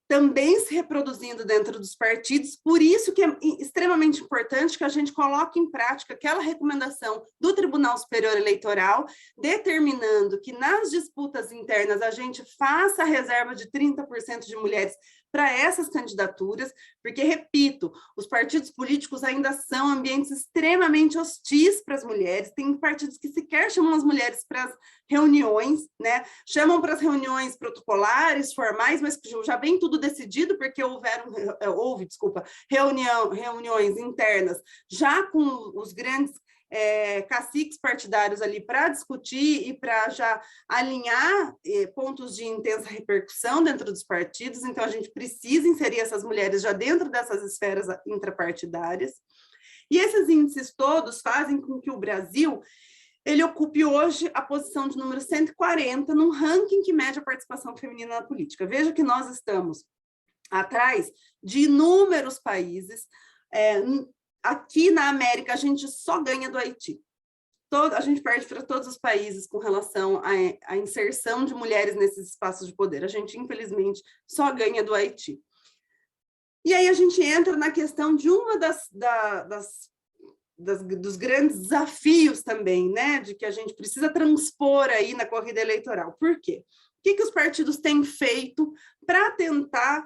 também se reproduzindo dentro dos partidos, por isso que é extremamente importante que a gente coloque em prática aquela recomendação do Tribunal Superior Eleitoral, determinando que nas disputas internas a gente faça a reserva de 30% de mulheres para essas candidaturas, porque, repito, os partidos políticos ainda são ambientes extremamente hostis para as mulheres, tem partidos que sequer chamam as mulheres para as reuniões, né? Chamam para as reuniões protocolares, formais, mas já vem tudo decidido, porque houve reuniões internas, já com os grandes caciques partidários ali para discutir e para já alinhar pontos de intensa repercussão dentro dos partidos, então a gente precisa inserir essas mulheres já dentro dessas esferas intrapartidárias, e esses índices todos fazem com que o Brasil ele ocupe hoje a posição de número 140 num ranking que mede a participação feminina na política. Veja que nós estamos atrás de inúmeros países. Aqui na América, a gente só ganha do Haiti. A gente perde para todos os países com relação à inserção de mulheres nesses espaços de poder. A gente, infelizmente, só ganha do Haiti. E aí a gente entra na questão de uma dos grandes desafios também, né, de que a gente precisa transpor aí na corrida eleitoral. Por quê? O que os partidos têm feito para tentar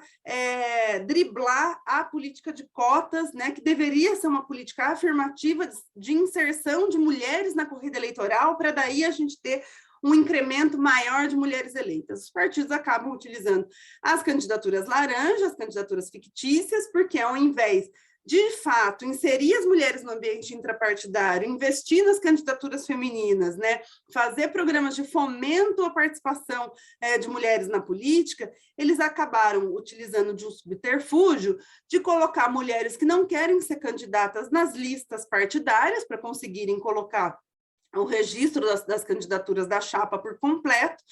driblar a política de cotas, né, que deveria ser uma política afirmativa de inserção de mulheres na corrida eleitoral, para daí a gente ter um incremento maior de mulheres eleitas. Os partidos acabam utilizando as candidaturas laranjas, as candidaturas fictícias, porque ao invés de fato, inserir as mulheres no ambiente intrapartidário, investir nas candidaturas femininas, né, fazer programas de fomento à participação de mulheres na política, eles acabaram utilizando de um subterfúgio de colocar mulheres que não querem ser candidatas nas listas partidárias para conseguirem colocar o registro das candidaturas da chapa por completo,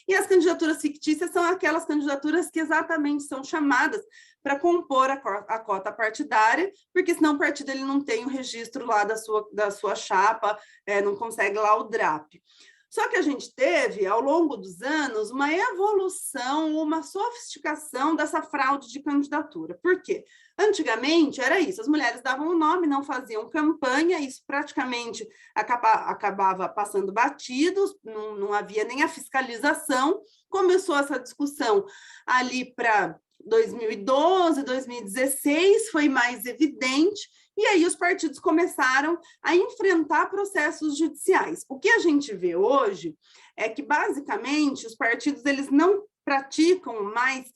e as candidaturas fictícias são aquelas candidaturas que exatamente são chamadas para compor a cota partidária, porque senão o partido ele não tem o registro lá da sua chapa, não consegue lá o DRAP. Só que a gente teve, ao longo dos anos, uma evolução, uma sofisticação dessa fraude de candidatura. Por quê? Antigamente era isso, as mulheres davam o nome, não faziam campanha, isso praticamente acabava passando batidos, não havia nem a fiscalização. Começou essa discussão ali para 2012, 2016, foi mais evidente, e aí os partidos começaram a enfrentar processos judiciais. O que a gente vê hoje é que, basicamente, os partidos eles não praticam mais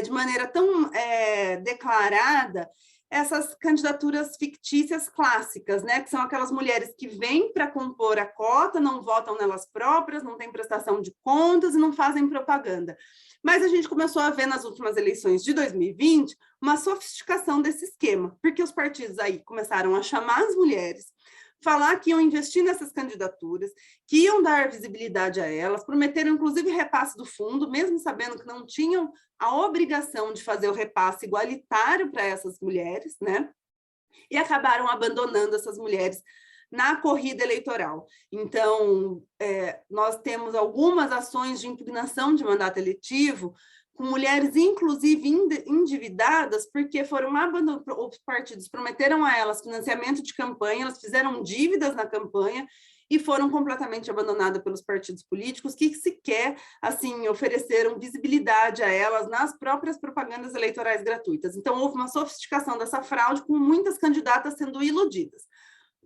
de maneira tão declarada essas candidaturas fictícias clássicas, né? Que são aquelas mulheres que vêm para compor a cota, não votam nelas próprias, não têm prestação de contas e não fazem propaganda. Mas a gente começou a ver nas últimas eleições de 2020 uma sofisticação desse esquema, porque os partidos aí começaram a chamar as mulheres, falar que iam investir nessas candidaturas, que iam dar visibilidade a elas, prometeram inclusive repasse do fundo, mesmo sabendo que não tinham a obrigação de fazer o repasse igualitário para essas mulheres, né? E acabaram abandonando essas mulheres na corrida eleitoral. Então, nós temos algumas ações de impugnação de mandato eletivo com mulheres, inclusive, endividadas, porque foram abandonadas, os partidos prometeram a elas financiamento de campanha, elas fizeram dívidas na campanha e foram completamente abandonadas pelos partidos políticos, que sequer, assim, ofereceram visibilidade a elas nas próprias propagandas eleitorais gratuitas. Então, houve uma sofisticação dessa fraude, com muitas candidatas sendo iludidas.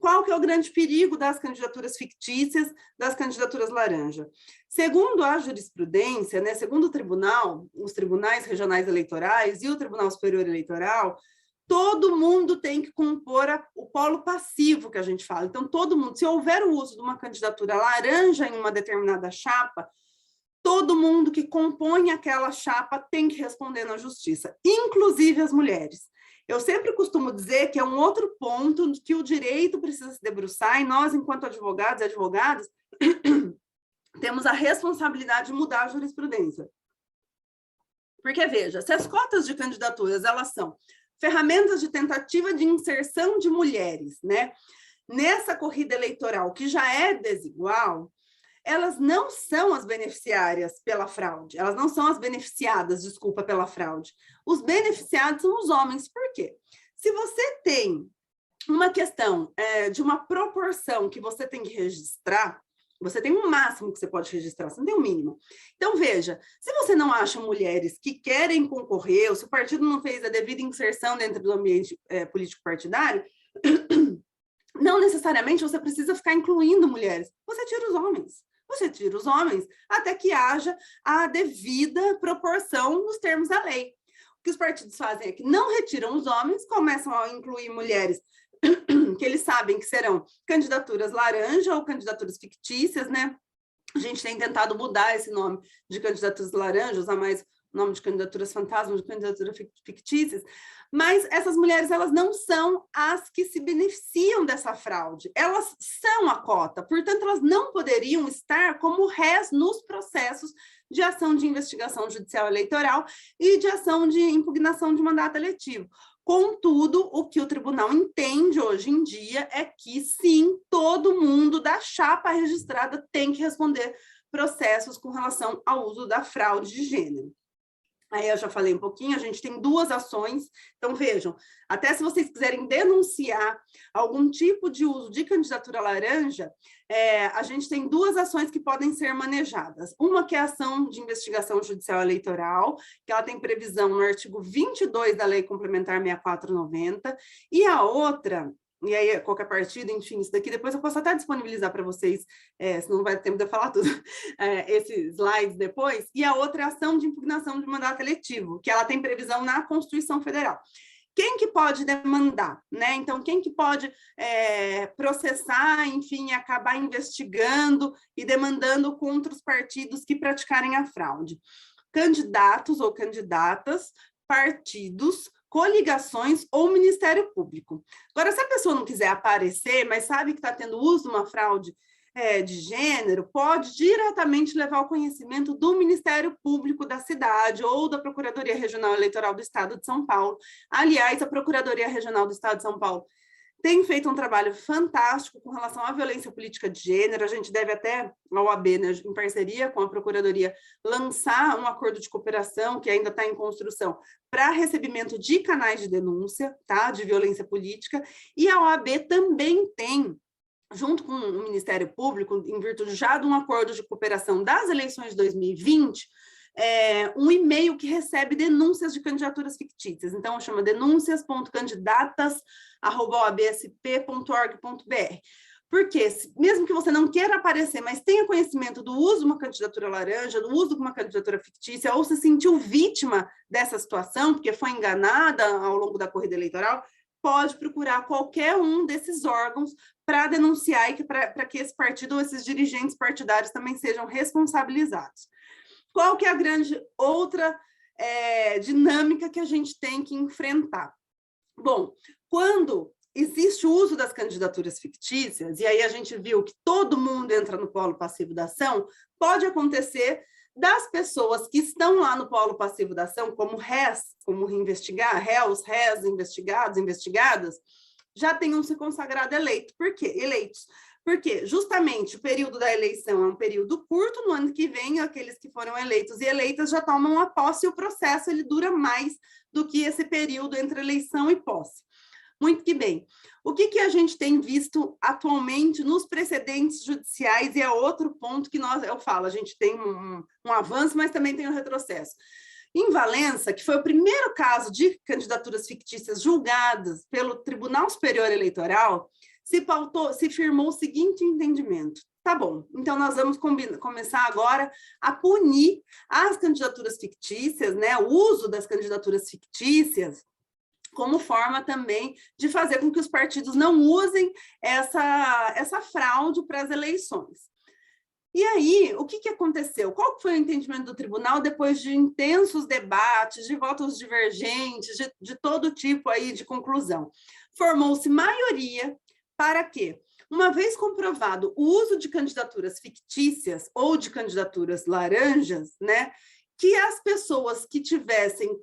Qual que é o grande perigo das candidaturas fictícias, das candidaturas laranja? Segundo a jurisprudência, né, segundo o tribunal, os tribunais regionais eleitorais e o Tribunal Superior Eleitoral, todo mundo tem que compor o polo passivo que a gente fala. Então, todo mundo, se houver o uso de uma candidatura laranja em uma determinada chapa, todo mundo que compõe aquela chapa tem que responder na justiça, inclusive as mulheres. Eu sempre costumo dizer que é um outro ponto que o direito precisa se debruçar, e nós, enquanto advogados e advogadas, temos a responsabilidade de mudar a jurisprudência. Porque, veja, se as cotas de candidaturas, elas são ferramentas de tentativa de inserção de mulheres, né, nessa corrida eleitoral que já é desigual, elas não são as beneficiárias pela fraude, elas não são as beneficiadas, desculpa, pela fraude. Os beneficiados são os homens. Por quê? Se você tem uma questão de uma proporção que você tem que registrar, você tem um máximo que você pode registrar, você não tem um mínimo. Então, veja, se você não acha mulheres que querem concorrer, ou se o partido não fez a devida inserção dentro do ambiente político partidário, não necessariamente você precisa ficar incluindo mulheres, você tira os homens. Você tira os homens até que haja a devida proporção nos termos da lei. O que os partidos fazem é que não retiram os homens, começam a incluir mulheres que eles sabem que serão candidaturas laranja ou candidaturas fictícias, né? A gente tem tentado mudar esse nome de candidaturas laranja, usar mais o nome de candidaturas fantasmas, de candidaturas fictícias, mas essas mulheres, elas não são as que se beneficiam dessa fraude, elas são a cota, portanto, elas não poderiam estar como réis nos processos de ação de investigação judicial eleitoral e de ação de impugnação de mandato eletivo. Contudo, o que o tribunal entende hoje em dia é que, sim, todo mundo da chapa registrada tem que responder processos com relação ao uso da fraude de gênero. Aí eu já falei um pouquinho, a gente tem 2 ações, então vejam, até se vocês quiserem denunciar algum tipo de uso de candidatura laranja, a gente tem 2 ações que podem ser manejadas. Uma que é a ação de investigação judicial eleitoral, que ela tem previsão no artigo 22 da Lei Complementar 6490, e a outra... E aí, qualquer partido, enfim, isso daqui depois eu posso até disponibilizar para vocês, senão não vai ter tempo de eu falar tudo, esses slides depois. E a outra é a ação de impugnação de mandato eletivo, que ela tem previsão na Constituição Federal. Quem que pode demandar, né? Então, quem que pode processar, enfim, acabar investigando e demandando contra os partidos que praticarem a fraude? Candidatos ou candidatas, partidos, coligações ou Ministério Público. Agora, se a pessoa não quiser aparecer, mas sabe que está tendo uso de uma fraude de gênero, pode diretamente levar ao conhecimento do Ministério Público da cidade ou da Procuradoria Regional Eleitoral do Estado de São Paulo. Aliás, a Procuradoria Regional do Estado de São Paulo tem feito um trabalho fantástico com relação à violência política de gênero. A gente deve até, a OAB, né, em parceria com a Procuradoria, lançar um acordo de cooperação, que ainda está em construção, para recebimento de canais de denúncia, tá, de violência política. E a OAB também tem, junto com o Ministério Público, em virtude já de um acordo de cooperação das eleições de 2020, um e-mail que recebe denúncias de candidaturas fictícias. Então, chama denúncias.candidatas@obsp.org.br. Porque, mesmo que você não queira aparecer, mas tenha conhecimento do uso de uma candidatura laranja, do uso de uma candidatura fictícia, ou se sentiu vítima dessa situação, porque foi enganada ao longo da corrida eleitoral, pode procurar qualquer um desses órgãos para denunciar e para que esse partido ou esses dirigentes partidários também sejam responsabilizados. Qual que é a grande outra dinâmica que a gente tem que enfrentar? Bom, quando existe o uso das candidaturas fictícias, e aí a gente viu que todo mundo entra no polo passivo da ação, pode acontecer das pessoas que estão lá no polo passivo da ação, como réus, investigados, investigadas, já tenham se consagrado eleitos. Por quê? Eleitos. Porque justamente o período da eleição é um período curto, no ano que vem aqueles que foram eleitos e eleitas já tomam a posse e o processo ele dura mais do que esse período entre eleição e posse. Muito que bem. O que a gente tem visto atualmente nos precedentes judiciais, e é outro ponto que eu falo, a gente tem um avanço, mas também tem um retrocesso. Em Valença, que foi o primeiro caso de candidaturas fictícias julgadas pelo Tribunal Superior Eleitoral, se firmou o seguinte entendimento. Tá bom, então nós vamos começar agora a punir as candidaturas fictícias, né, o uso das candidaturas fictícias, como forma também de fazer com que os partidos não usem essa fraude para as eleições. E aí, o que aconteceu? Qual foi o entendimento do tribunal depois de intensos debates, de votos divergentes, de todo tipo aí de conclusão? Formou-se maioria para quê? Uma vez comprovado o uso de candidaturas fictícias ou de candidaturas laranjas, né, que as pessoas que tivessem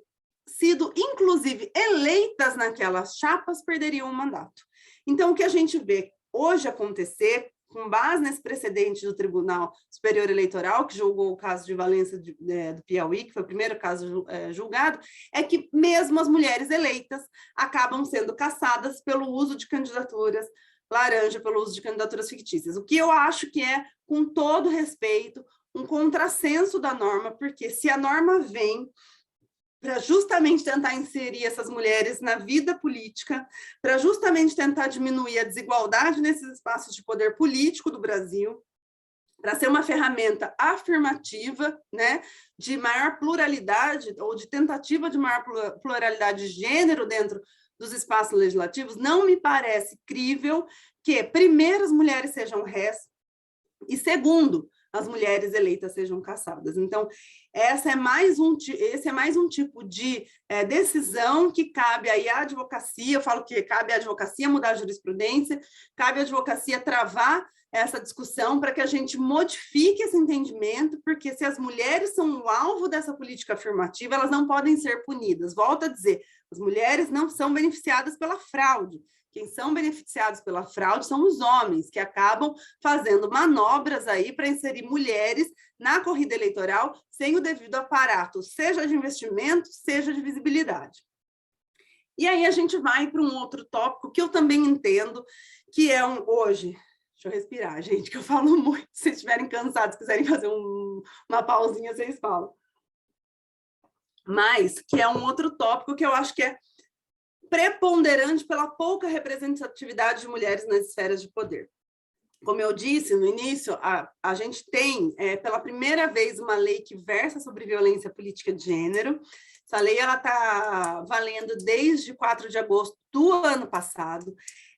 sido, inclusive, eleitas naquelas chapas perderiam o mandato. Então, o que a gente vê hoje acontecer, com base nesse precedente do Tribunal Superior Eleitoral, que julgou o caso de Valença do Piauí, que foi o primeiro caso julgado, é que mesmo as mulheres eleitas acabam sendo cassadas pelo uso de candidaturas laranja, pelo uso de candidaturas fictícias. O que eu acho que é, com todo respeito, um contrassenso da norma, porque se a norma vem para justamente tentar inserir essas mulheres na vida política, para justamente tentar diminuir a desigualdade nesses espaços de poder político do Brasil, para ser uma ferramenta afirmativa, né, de maior pluralidade, ou de tentativa de maior pluralidade de gênero dentro dos espaços legislativos, não me parece crível que, primeiro, as mulheres sejam réis, e, segundo, as mulheres eleitas sejam cassadas. Então, esse é mais um tipo de decisão que cabe aí à advocacia. Eu falo que cabe à advocacia mudar a jurisprudência, cabe à advocacia travar essa discussão para que a gente modifique esse entendimento, porque se as mulheres são o alvo dessa política afirmativa, elas não podem ser punidas. Volto a dizer, As mulheres não são beneficiadas pela fraude. Quem são beneficiados pela fraude são os homens, que acabam fazendo manobras aí para inserir mulheres na corrida eleitoral sem o devido aparato, seja de investimento, seja de visibilidade. E aí a gente vai para um outro tópico que eu também entendo, que é hoje... Deixa eu respirar, gente, que eu falo muito. Se vocês estiverem cansados, quiserem fazer uma pausinha, vocês falam. Mas que é um outro tópico que eu acho que é preponderante pela pouca representatividade de mulheres nas esferas de poder. Como eu disse no início, a gente tem, pela primeira vez, uma lei que versa sobre violência política de gênero. Essa lei está valendo desde 4 de agosto do ano passado.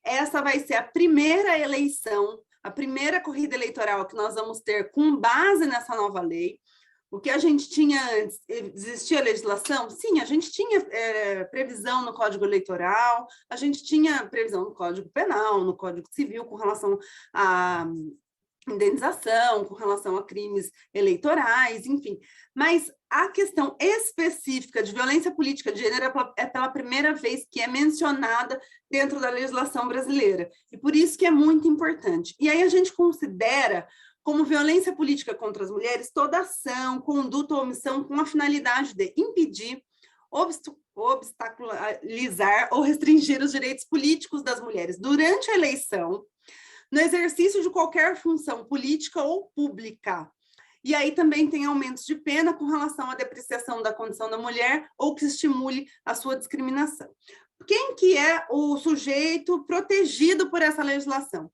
Essa vai ser a primeira eleição, a primeira corrida eleitoral que nós vamos ter com base nessa nova lei. O que a gente tinha antes, existia legislação? Sim, a gente tinha previsão no Código Eleitoral, a gente tinha previsão no Código Penal, no Código Civil, com relação à indenização, com relação a crimes eleitorais, enfim. Mas a questão específica de violência política de gênero é pela primeira vez que é mencionada dentro da legislação brasileira. E por isso que é muito importante. E aí a gente considera como violência política contra as mulheres toda ação, conduta ou omissão com a finalidade de impedir, obstaculizar ou restringir os direitos políticos das mulheres durante a eleição, no exercício de qualquer função política ou pública. E aí também tem aumentos de pena com relação à depreciação da condição da mulher ou que estimule a sua discriminação. Quem que é o sujeito protegido por essa legislação?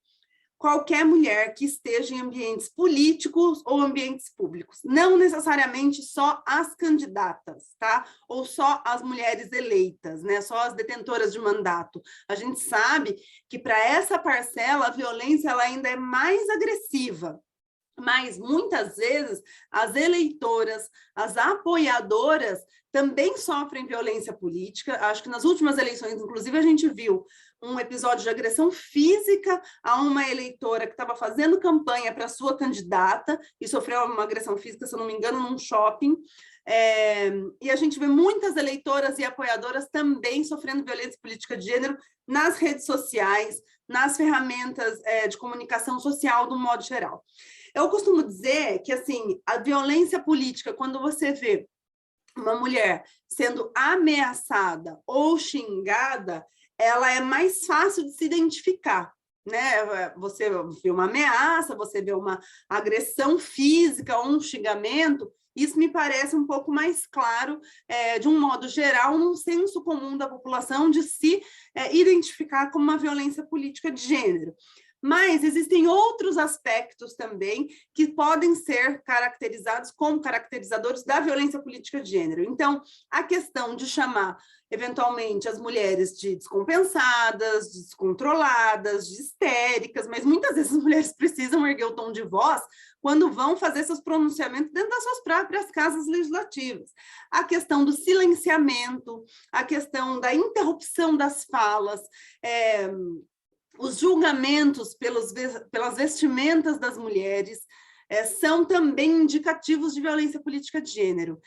Qualquer mulher que esteja em ambientes políticos ou ambientes públicos, não necessariamente só as candidatas, tá? Ou só as mulheres eleitas, né? Só as detentoras de mandato. A gente sabe que para essa parcela a violência ela ainda é mais agressiva. Mas, muitas vezes, as eleitoras, as apoiadoras também sofrem violência política. Acho que nas últimas eleições, inclusive, a gente viu um episódio de agressão física a uma eleitora que estava fazendo campanha para sua candidata e sofreu uma agressão física, se eu não me engano, num shopping. E a gente vê muitas eleitoras e apoiadoras também sofrendo violência política de gênero nas redes sociais, nas ferramentas de comunicação social, do modo geral. Eu costumo dizer que, assim, a violência política, quando você vê uma mulher sendo ameaçada ou xingada, ela é mais fácil de se identificar, né? Você vê uma ameaça, você vê uma agressão física ou um xingamento, isso me parece um pouco mais claro, de um modo geral, num senso comum da população de se identificar como uma violência política de gênero. Mas existem outros aspectos também que podem ser caracterizados como caracterizadores da violência política de gênero. Então, a questão de chamar, eventualmente, as mulheres de descompensadas, de descontroladas, de histéricas, mas muitas vezes as mulheres precisam erguer o tom de voz quando vão fazer seus pronunciamentos dentro das suas próprias casas legislativas. A questão do silenciamento, a questão da interrupção das falas, os julgamentos pelas vestimentas das mulheres são também indicativos de violência política de gênero.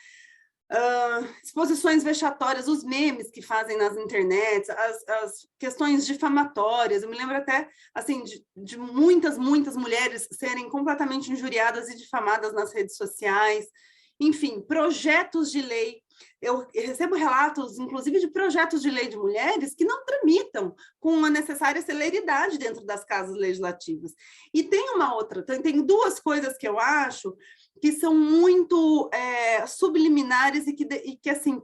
Exposições vexatórias, os memes que fazem nas internets, as questões difamatórias. Eu me lembro até assim, de muitas mulheres serem completamente injuriadas e difamadas nas redes sociais. Enfim, projetos de lei. Eu recebo relatos, inclusive, de projetos de lei de mulheres que não tramitam com a necessária celeridade dentro das casas legislativas. E tem tem duas coisas que eu acho que são muito subliminares e que assim,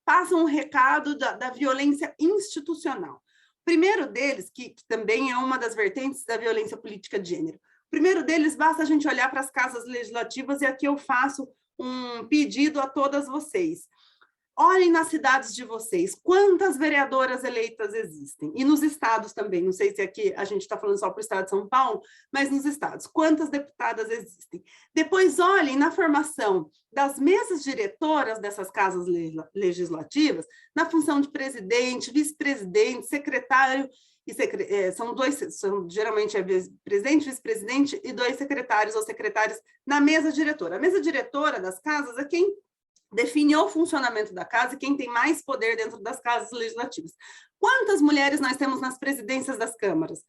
passam um recado da violência institucional. O primeiro deles, que também é uma das vertentes da violência política de gênero, o primeiro deles, basta a gente olhar para as casas legislativas, e aqui eu faço um pedido a todas vocês. Olhem nas cidades de vocês, quantas vereadoras eleitas existem? E nos estados também, não sei se aqui a gente está falando só para o estado de São Paulo, mas nos estados, quantas deputadas existem? Depois olhem na formação das mesas diretoras dessas casas legislativas, na função de presidente, vice-presidente, secretário, geralmente é presidente, vice-presidente e 2 secretários ou secretárias na mesa diretora. A mesa diretora das casas é quem define o funcionamento da casa e quem tem mais poder dentro das casas legislativas. Quantas mulheres nós temos nas presidências das câmaras?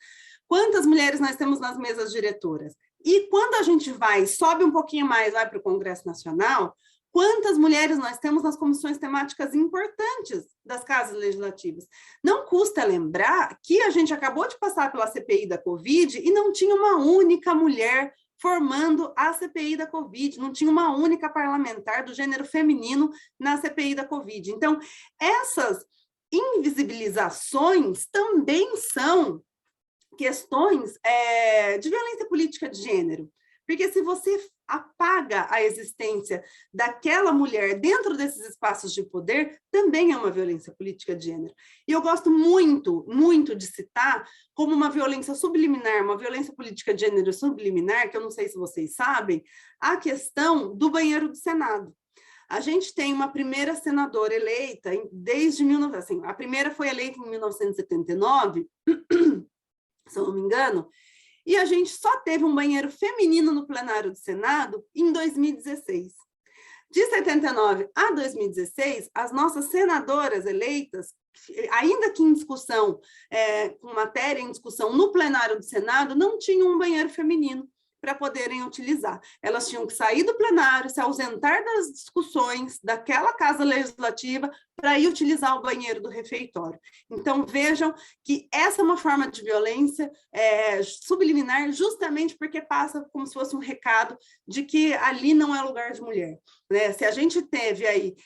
Quantas mulheres nós temos nas mesas diretoras? E quando a gente sobe um pouquinho mais, vai para o Congresso Nacional, quantas mulheres nós temos nas comissões temáticas importantes das casas legislativas? Não custa lembrar que a gente acabou de passar pela CPI da Covid e não tinha uma única mulher formando a CPI da Covid, não tinha uma única parlamentar do gênero feminino na CPI da Covid. Então, essas invisibilizações também são questões de violência política de gênero, porque se você apaga a existência daquela mulher dentro desses espaços de poder, também é uma violência política de gênero. E eu gosto muito, muito de citar como uma violência subliminar, uma violência política de gênero subliminar, que eu não sei se vocês sabem, a questão do banheiro do Senado. A gente tem uma primeira senadora eleita desde a primeira foi eleita em 1979, se eu não me engano, e a gente só teve um banheiro feminino no plenário do Senado em 2016. De 79 a 2016, as nossas senadoras eleitas, ainda que em discussão, com matéria em discussão no plenário do Senado, não tinham um banheiro feminino para poderem utilizar. Elas tinham que sair do plenário, se ausentar das discussões daquela casa legislativa para ir utilizar o banheiro do refeitório. Então, vejam que essa é uma forma de violência subliminar, justamente porque passa como se fosse um recado de que ali não é lugar de mulher. Né? Se a gente teve aí,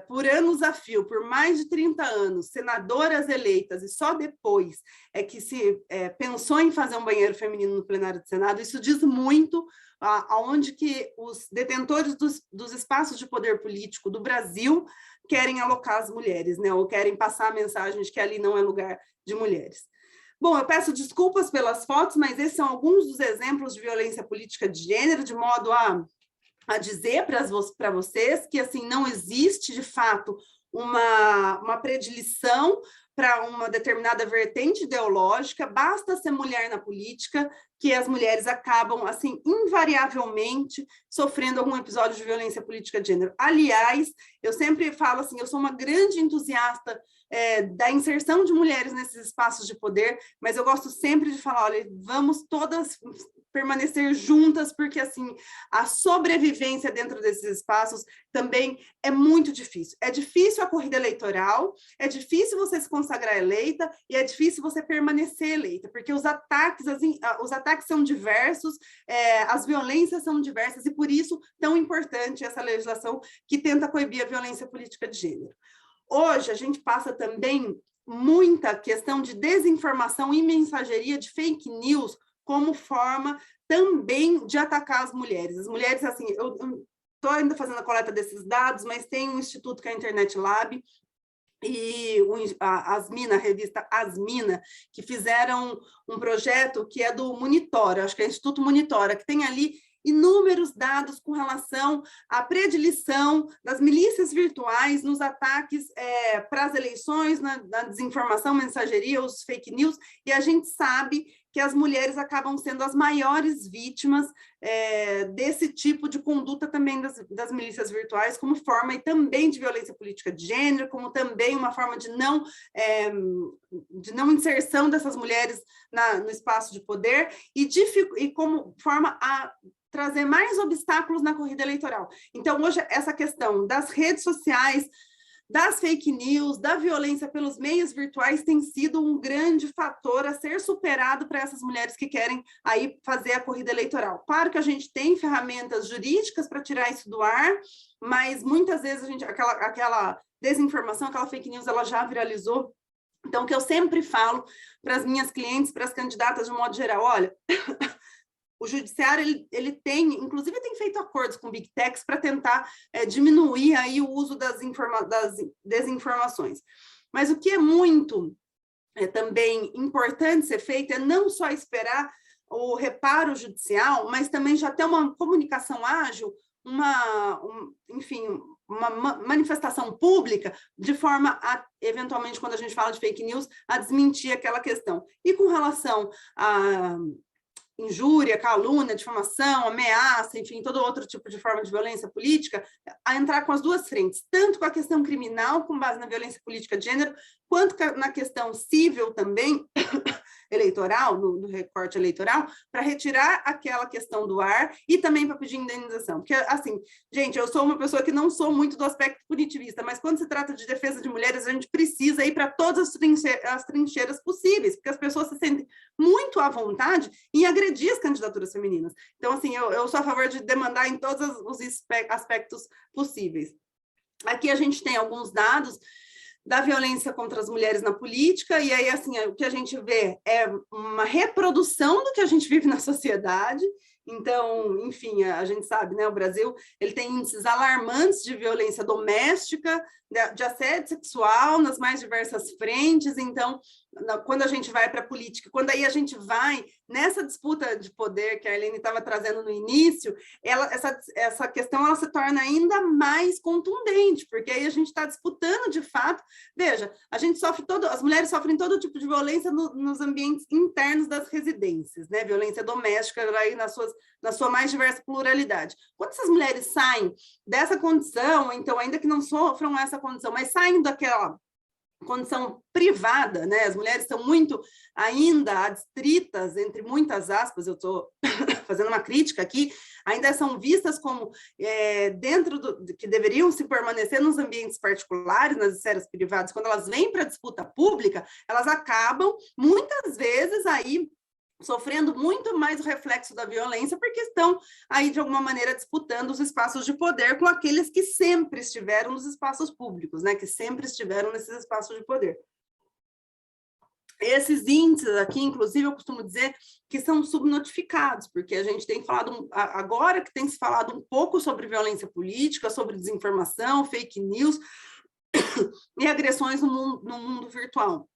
por anos a fio, por mais de 30 anos, senadoras eleitas, e só depois é que se pensou em fazer um banheiro feminino no plenário do Senado, isso diz muito aonde que os detentores dos espaços de poder político do Brasil querem alocar as mulheres, né? Ou querem passar a mensagem de que ali não é lugar de mulheres. Bom, eu peço desculpas pelas fotos, mas esses são alguns dos exemplos de violência política de gênero, de modo a dizer para vocês que assim não existe, de fato, uma predileção para uma determinada vertente ideológica, basta ser mulher na política, que as mulheres acabam, assim, invariavelmente sofrendo algum episódio de violência política de gênero. Aliás, eu sempre falo assim, eu sou uma grande entusiasta da inserção de mulheres nesses espaços de poder, mas eu gosto sempre de falar, olha, vamos todas permanecer juntas, porque assim, a sobrevivência dentro desses espaços também é muito difícil. É difícil a corrida eleitoral, é difícil você se consagrar eleita e é difícil você permanecer eleita, porque os ataques são diversos, as violências são diversas e por isso tão importante essa legislação que tenta coibir a violência política de gênero. Hoje a gente passa também muita questão de desinformação e mensageria de fake news como forma também de atacar as mulheres. As mulheres, assim, eu estou ainda fazendo a coleta desses dados, mas tem um instituto que é a Internet Lab, e a revista Asmina, que fizeram um projeto que é do Monitora, acho que é o Instituto Monitora, que tem ali inúmeros dados com relação à predileção das milícias virtuais nos ataques para as eleições, na desinformação, mensageria, os fake news, e a gente sabe que as mulheres acabam sendo as maiores vítimas desse tipo de conduta também das milícias virtuais, como forma e também de violência política de gênero, como também uma forma de não inserção dessas mulheres no espaço de poder e como forma a trazer mais obstáculos na corrida eleitoral. Então, hoje, essa questão das redes sociais, das fake news, da violência pelos meios virtuais tem sido um grande fator a ser superado para essas mulheres que querem aí fazer a corrida eleitoral. Claro que a gente tem ferramentas jurídicas para tirar isso do ar, mas muitas vezes aquela desinformação, aquela fake news, ela já viralizou. Então, o que eu sempre falo para as minhas clientes, para as candidatas de um modo geral, olha, o judiciário, ele tem, inclusive tem feito acordos com Big Techs para tentar diminuir aí o uso das desinformações. Mas o que é muito também importante ser feito é não só esperar o reparo judicial, mas também já ter uma comunicação ágil, enfim, uma manifestação pública, de forma a, eventualmente, quando a gente fala de fake news, a desmentir aquela questão. E com relação injúria, calúnia, difamação, ameaça, enfim, todo outro tipo de forma de violência política, a entrar com as duas frentes, tanto com a questão criminal, com base na violência política de gênero, quanto na questão civil também, eleitoral, no recorte eleitoral, para retirar aquela questão do ar e também para pedir indenização. Porque, assim, gente, eu sou uma pessoa que não sou muito do aspecto punitivista, mas quando se trata de defesa de mulheres, a gente precisa ir para todas as trincheiras possíveis, porque as pessoas se sentem muito à vontade em agredir as candidaturas femininas. Então, assim, eu sou a favor de demandar em todos os aspectos possíveis. Aqui a gente tem alguns dados da violência contra as mulheres na política, e aí, assim, o que a gente vê é uma reprodução do que a gente vive na sociedade. Então, enfim, a gente sabe, né, o Brasil, ele tem índices alarmantes de violência doméstica, de assédio sexual nas mais diversas frentes. Então, quando a gente vai para a política, quando aí a gente vai nessa disputa de poder que a Arlene estava trazendo no início, essa questão ela se torna ainda mais contundente, porque aí a gente está disputando de fato. Veja, a gente as mulheres sofrem todo tipo de violência nos ambientes internos das residências, né? Violência doméstica aí na sua mais diversa pluralidade. Quando essas mulheres saem dessa condição, então ainda que não sofram essa condição, mas saem daquela condição privada, né? As mulheres estão muito ainda adstritas, entre muitas aspas, eu estou fazendo uma crítica aqui, ainda são vistas como dentro que deveriam se permanecer nos ambientes particulares, nas esferas privadas. Quando elas vêm para a disputa pública, elas acabam muitas vezes aí sofrendo muito mais o reflexo da violência, porque estão aí, de alguma maneira, disputando os espaços de poder com aqueles que sempre estiveram nos espaços públicos, né? Que sempre estiveram nesses espaços de poder. Esses índices aqui, inclusive, eu costumo dizer que são subnotificados, porque a gente tem falado, agora que tem se falado um pouco sobre violência política, sobre desinformação, fake news e agressões no mundo virtual.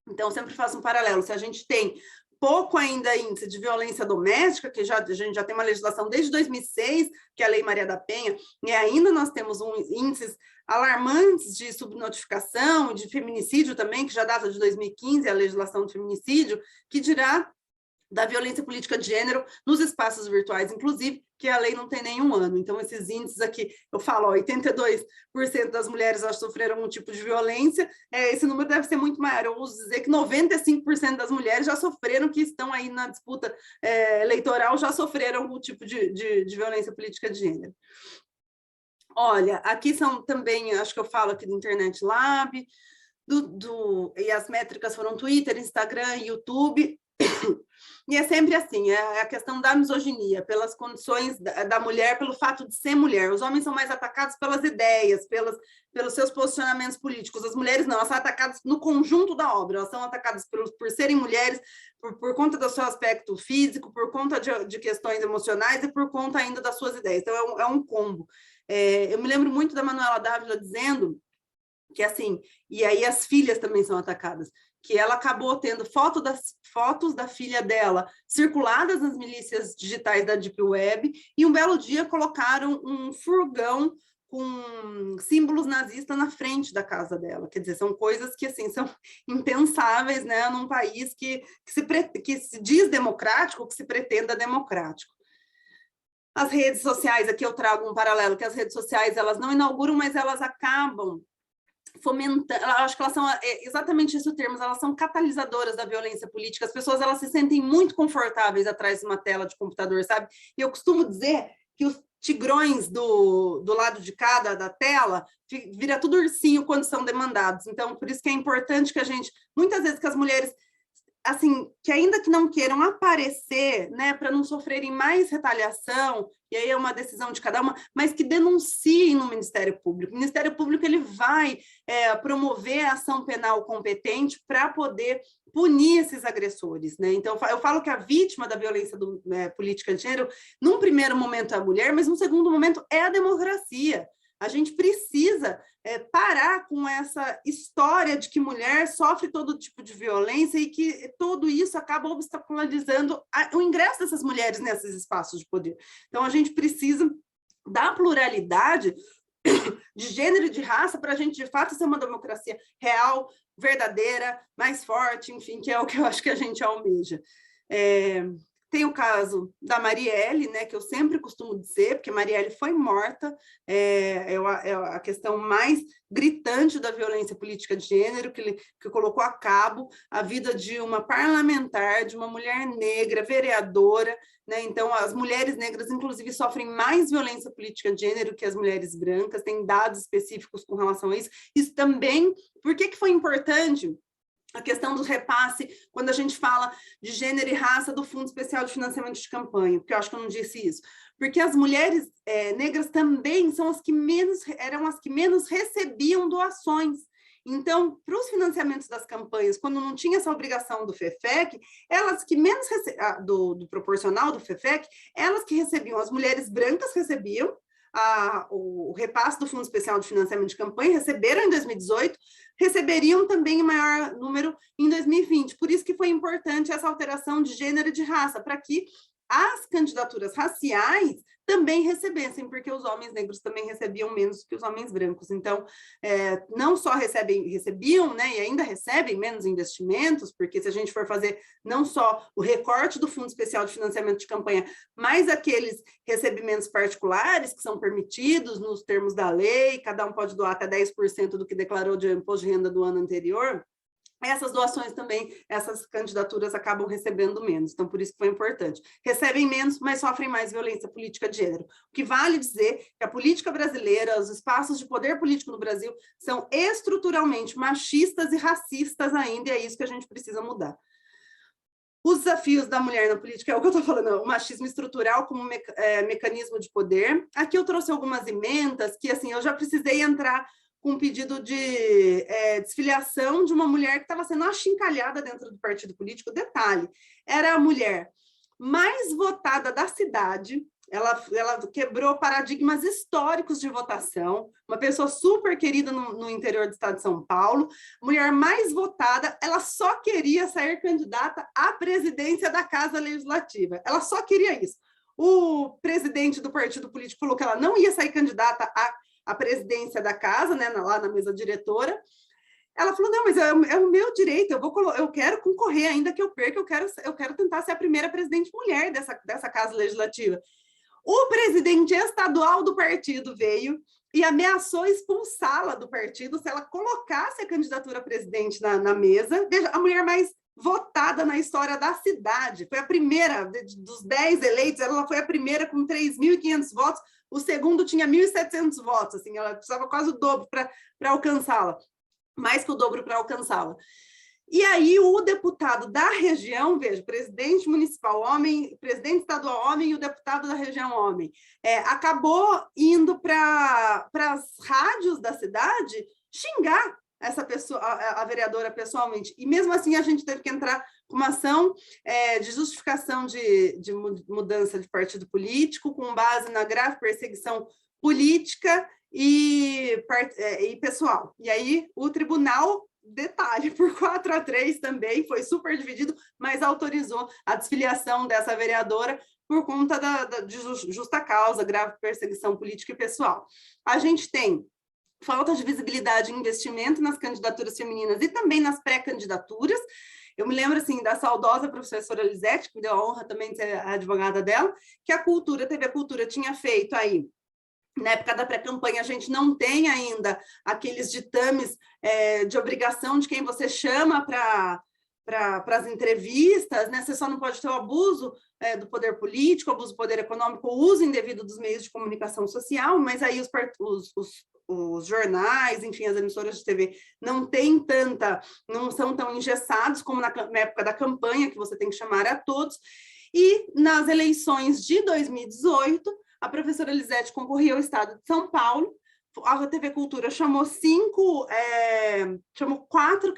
Então, sempre faço um paralelo. Se a gente tem pouco ainda índice de violência doméstica, que a gente já tem uma legislação desde 2006, que é a Lei Maria da Penha, e ainda nós temos índices alarmantes de subnotificação, de feminicídio também, que já data de 2015, a legislação de feminicídio, que dirá da violência política de gênero nos espaços virtuais, inclusive, que a lei não tem nenhum ano. Então, esses índices aqui, eu falo, 82% das mulheres já sofreram um tipo de violência, esse número deve ser muito maior. Eu ouso dizer que 95% das mulheres já sofreram, que estão aí na disputa eleitoral, já sofreram algum tipo de violência política de gênero. Olha, aqui são também, acho que eu falo aqui do Internet Lab, e as métricas foram Twitter, Instagram, YouTube. E é sempre assim, é a questão da misoginia, pelas condições da mulher, pelo fato de ser mulher. Os homens são mais atacados pelas ideias, pelos seus posicionamentos políticos. As mulheres não, elas são atacadas no conjunto da obra, elas são atacadas por serem mulheres, por conta do seu aspecto físico, por conta de questões emocionais e por conta ainda das suas ideias. Então, é um combo. Eu me lembro muito da Manuela Dávila dizendo que, assim, e aí as filhas também são atacadas, que ela acabou tendo fotos da filha dela circuladas nas milícias digitais da Deep Web, e um belo dia colocaram um furgão com símbolos nazistas na frente da casa dela. Quer dizer, são coisas que, assim, são impensáveis, né, num país que se diz democrático, que se pretenda democrático. As redes sociais, aqui eu trago um paralelo, que as redes sociais, elas não inauguram, mas elas acabam fomentando, acho que elas são exatamente esse o termo, elas são catalisadoras da violência política. As pessoas, elas se sentem muito confortáveis atrás de uma tela de computador, sabe? E eu costumo dizer que os tigrões do lado de cá da tela vira tudo ursinho quando são demandados. Então, por isso que é importante que a gente, muitas vezes que as mulheres, assim, que ainda que não queiram aparecer, né, para não sofrerem mais retaliação, e aí é uma decisão de cada uma, mas que denunciem no Ministério Público. O Ministério Público, ele vai promover a ação penal competente para poder punir esses agressores, né? Então, eu falo que a vítima da violência política de gênero, num primeiro momento é a mulher, mas num segundo momento é a democracia. A gente precisa parar com essa história de que mulher sofre todo tipo de violência e que tudo isso acaba obstaculizando o ingresso dessas mulheres nesses espaços de poder. Então, a gente precisa da pluralidade de gênero e de raça para a gente, de fato, ser uma democracia real, verdadeira, mais forte, enfim, que é o que eu acho que a gente almeja. tem o caso da Marielle, né, que eu sempre costumo dizer, porque Marielle foi morta, é a questão mais gritante da violência política de gênero, que colocou a cabo a vida de uma parlamentar, de uma mulher negra, vereadora, né? Então, as mulheres negras, inclusive, sofrem mais violência política de gênero que as mulheres brancas, tem dados específicos com relação a isso. Isso também, por que foi importante a questão do repasse, quando a gente fala de gênero e raça do Fundo Especial de Financiamento de Campanha, porque eu acho que eu não disse isso, porque as mulheres negras também são eram as que menos recebiam doações. Então, para os financiamentos das campanhas, quando não tinha essa obrigação do FEFEC, elas que menos do proporcional do FEFEC, elas que recebiam, as mulheres brancas recebiam, o repasse do Fundo Especial de Financiamento de Campanha, receberam em 2018, receberiam também em maior número em 2020. Por isso que foi importante essa alteração de gênero e de raça, para que as candidaturas raciais também recebessem, porque os homens negros também recebiam menos que os homens brancos. Então, não só recebiam, né, e ainda recebem menos investimentos, porque se a gente for fazer não só o recorte do Fundo Especial de Financiamento de Campanha, mas aqueles recebimentos particulares que são permitidos nos termos da lei, cada um pode doar até 10% do que declarou de imposto de renda do ano anterior, essas doações também, essas candidaturas acabam recebendo menos, então por isso que foi importante. Recebem menos, mas sofrem mais violência política de gênero. O que vale dizer que a política brasileira, os espaços de poder político no Brasil são estruturalmente machistas e racistas ainda, e é isso que a gente precisa mudar. Os desafios da mulher na política, é o que eu estou falando, o machismo estrutural como mecanismo de poder. Aqui eu trouxe algumas emendas que, assim, eu já precisei entrar com um pedido de desfiliação de uma mulher que estava sendo achincalhada dentro do partido político. Detalhe, era a mulher mais votada da cidade, ela quebrou paradigmas históricos de votação, uma pessoa super querida no interior do estado de São Paulo, mulher mais votada, ela só queria sair candidata à presidência da Casa Legislativa, ela só queria isso. O presidente do partido político falou que ela não ia sair candidata à presidência da casa, né, lá na mesa diretora. Ela falou, não, mas é o meu direito, eu quero concorrer, ainda que eu perca, eu quero tentar ser a primeira presidente mulher dessa casa legislativa. O presidente estadual do partido veio e ameaçou expulsá-la do partido se ela colocasse a candidatura a presidente na mesa. Veja, a mulher mais votada na história da cidade, foi a primeira, dos 10 eleitos, ela foi a primeira com 3.500 votos, o segundo tinha 1.700 votos, assim, ela precisava quase o dobro para alcançá-la, mais que o dobro para alcançá-la. E aí o deputado da região, veja, presidente municipal homem, presidente estadual homem e o deputado da região homem, acabou indo para as rádios da cidade xingar essa pessoa, a vereadora pessoalmente, e mesmo assim a gente teve que entrar com uma ação de justificação de mudança de partido político, com base na grave perseguição política e pessoal. E aí o tribunal, detalhe, por 4-3 também, foi super dividido, mas autorizou a desfiliação dessa vereadora por conta de justa causa, grave perseguição política e pessoal. A gente tem falta de visibilidade e investimento nas candidaturas femininas e também nas pré-candidaturas. Eu me lembro, assim, da saudosa professora Lisete, que me deu a honra também de ser a advogada dela, que a TV Cultura tinha feito aí, na época da pré-campanha, a gente não tem ainda aqueles ditames de obrigação de quem você chama para as entrevistas, né? Você só não pode ter o abuso do poder político, o abuso do poder econômico, o uso indevido dos meios de comunicação social, mas aí os jornais, enfim, as emissoras de TV não são tão engessados como na época da campanha, que você tem que chamar a todos. E nas eleições de 2018, a professora Lisete concorreu ao estado de São Paulo, a TV Cultura chamou 4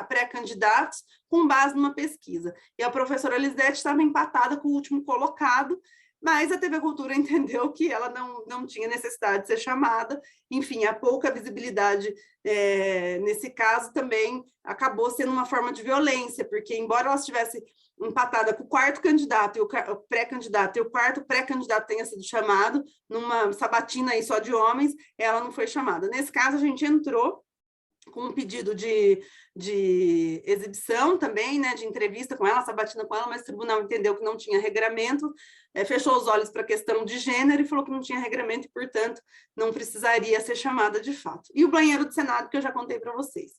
pré-candidatos com base numa pesquisa. E a professora Lisete estava empatada com o último colocado, mas a TV Cultura entendeu que ela não tinha necessidade de ser chamada. Enfim, a pouca visibilidade nesse caso também acabou sendo uma forma de violência, porque embora ela estivesse empatada com o 4º candidato e o pré-candidato, e o 4º pré-candidato tenha sido chamado, numa sabatina aí só de homens, ela não foi chamada. Nesse caso, a gente entrou com um pedido de exibição também, né, de entrevista com ela, sabatina com ela, mas o tribunal entendeu que não tinha regramento, fechou os olhos para a questão de gênero e falou que não tinha regramento e, portanto, não precisaria ser chamada de fato. E o banheiro do Senado, que eu já contei para vocês.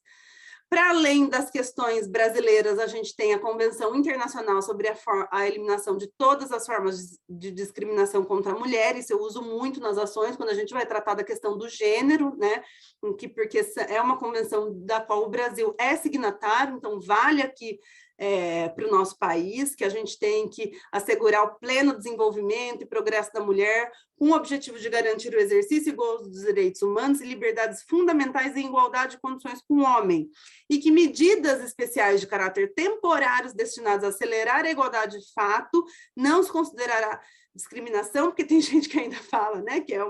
Para além das questões brasileiras, a gente tem a Convenção Internacional sobre a eliminação de todas as formas de discriminação contra a mulher, isso eu uso muito nas ações, quando a gente vai tratar da questão do gênero, né? Porque é uma convenção da qual o Brasil é signatário, então vale aqui para o nosso país, que a gente tem que assegurar o pleno desenvolvimento e progresso da mulher, com o objetivo de garantir o exercício igual dos direitos humanos e liberdades fundamentais em igualdade de condições com o homem, e que medidas especiais de caráter temporários destinadas a acelerar a igualdade de fato não se considerará discriminação, porque tem gente que ainda fala, né, que é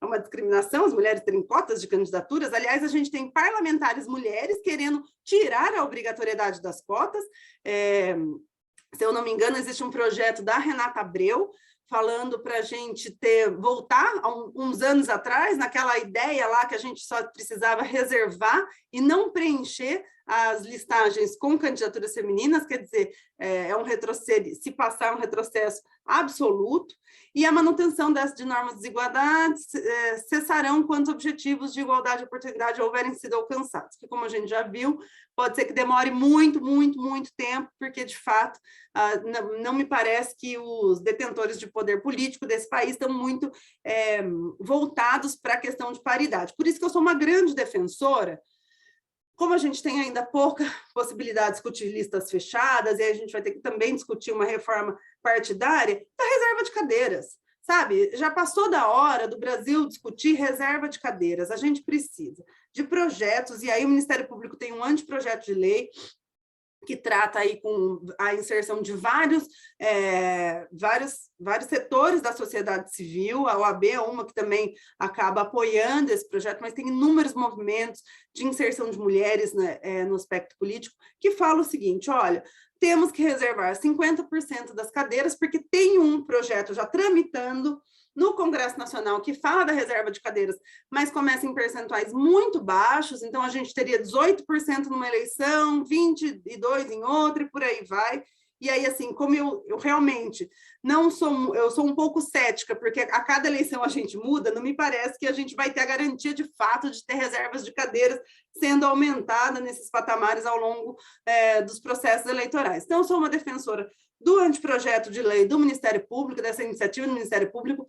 uma discriminação, as mulheres terem cotas de candidaturas. Aliás, a gente tem parlamentares mulheres querendo tirar a obrigatoriedade das cotas. Se eu não me engano, existe um projeto da Renata Abreu, falando para a gente voltar a uns anos atrás, naquela ideia lá que a gente só precisava reservar e não preencher as listagens com candidaturas femininas, quer dizer, é um retrocesso, se passar é um retrocesso absoluto, e a manutenção de normas de desigualdade cessarão quando os objetivos de igualdade de oportunidade houverem sido alcançados, que, como a gente já viu, pode ser que demore muito, muito, muito tempo, porque, de fato, não me parece que os detentores de poder político desse país estão muito voltados para a questão de paridade. Por isso que eu sou uma grande defensora. Como a gente tem ainda pouca possibilidade de discutir listas fechadas, e a gente vai ter que também discutir uma reforma partidária, da reserva de cadeiras, sabe? Já passou da hora do Brasil discutir reserva de cadeiras, a gente precisa de projetos, e aí o Ministério Público tem um anteprojeto de lei que trata aí com a inserção de vários setores da sociedade civil. A OAB é uma que também acaba apoiando esse projeto, mas tem inúmeros movimentos de inserção de mulheres, né, no aspecto político, que falam o seguinte: olha, temos que reservar 50% das cadeiras, porque tem um projeto já tramitando no Congresso Nacional que fala da reserva de cadeiras, mas começa em percentuais muito baixos, então a gente teria 18% numa eleição, 22% em outra, e por aí vai. E aí, assim, como eu realmente não sou, eu sou um pouco cética, porque a cada eleição a gente muda, não me parece que a gente vai ter a garantia de fato de ter reservas de cadeiras sendo aumentada nesses patamares ao longo dos processos eleitorais. Então, eu sou uma defensora do anteprojeto de lei do Ministério Público, dessa iniciativa do Ministério Público,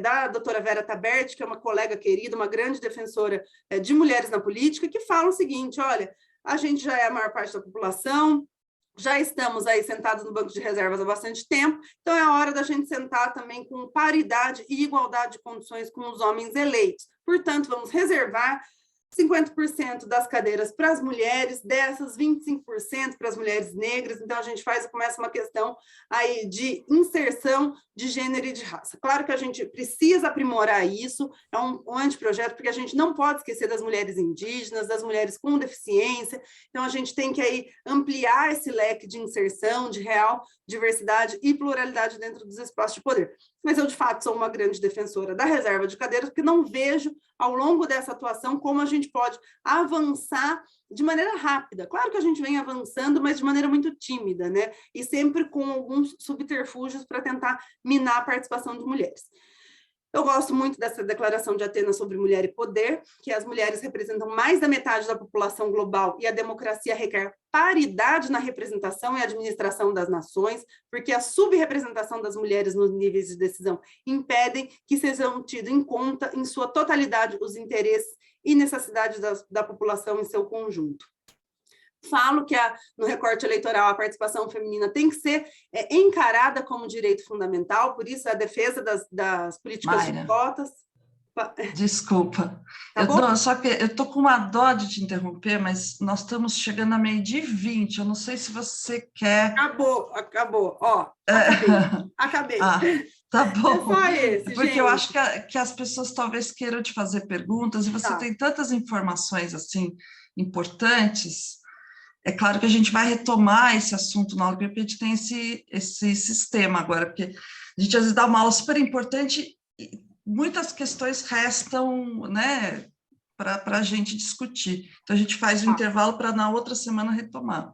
da doutora Vera Taberti, que é uma colega querida, uma grande defensora de mulheres na política, que fala o seguinte: olha, a gente já é a maior parte da população, já estamos aí sentados no banco de reservas há bastante tempo, então é a hora da gente sentar também com paridade e igualdade de condições com os homens eleitos. Portanto, vamos reservar 50% das cadeiras para as mulheres, dessas 25% para as mulheres negras. Então a gente começa uma questão aí de inserção de gênero e de raça. Claro que a gente precisa aprimorar isso, é um anteprojeto, porque a gente não pode esquecer das mulheres indígenas, das mulheres com deficiência, então a gente tem que aí ampliar esse leque de inserção, de real diversidade e pluralidade dentro dos espaços de poder. Mas eu, de fato, sou uma grande defensora da reserva de cadeiras, porque não vejo, ao longo dessa atuação, como a gente pode avançar de maneira rápida. Claro que a gente vem avançando, mas de maneira muito tímida, né? E sempre com alguns subterfúgios para tentar minar a participação de mulheres. Eu gosto muito dessa declaração de Atenas sobre mulher e poder, que as mulheres representam mais da metade da população global e a democracia requer paridade na representação e administração das nações, porque a subrepresentação das mulheres nos níveis de decisão impedem que sejam tidos em conta, em sua totalidade, os interesses e necessidades da população em seu conjunto. Falo que no recorte eleitoral a participação feminina tem que ser encarada como direito fundamental, por isso a defesa das políticas Mayra, de cotas. Desculpa, só que eu estou com uma dó de te interromper, mas nós estamos chegando a 12h20, eu não sei se você quer... Acabou, ó, acabei. Tá bom, é só esse, porque gente. Eu acho que as pessoas talvez queiram te fazer perguntas, e você tem tantas informações assim importantes. É claro que a gente vai retomar esse assunto na aula, porque a gente tem esse sistema agora, porque a gente às vezes dá uma aula super importante e muitas questões restam, né, para a gente discutir. Então, a gente faz o intervalo para na outra semana retomar.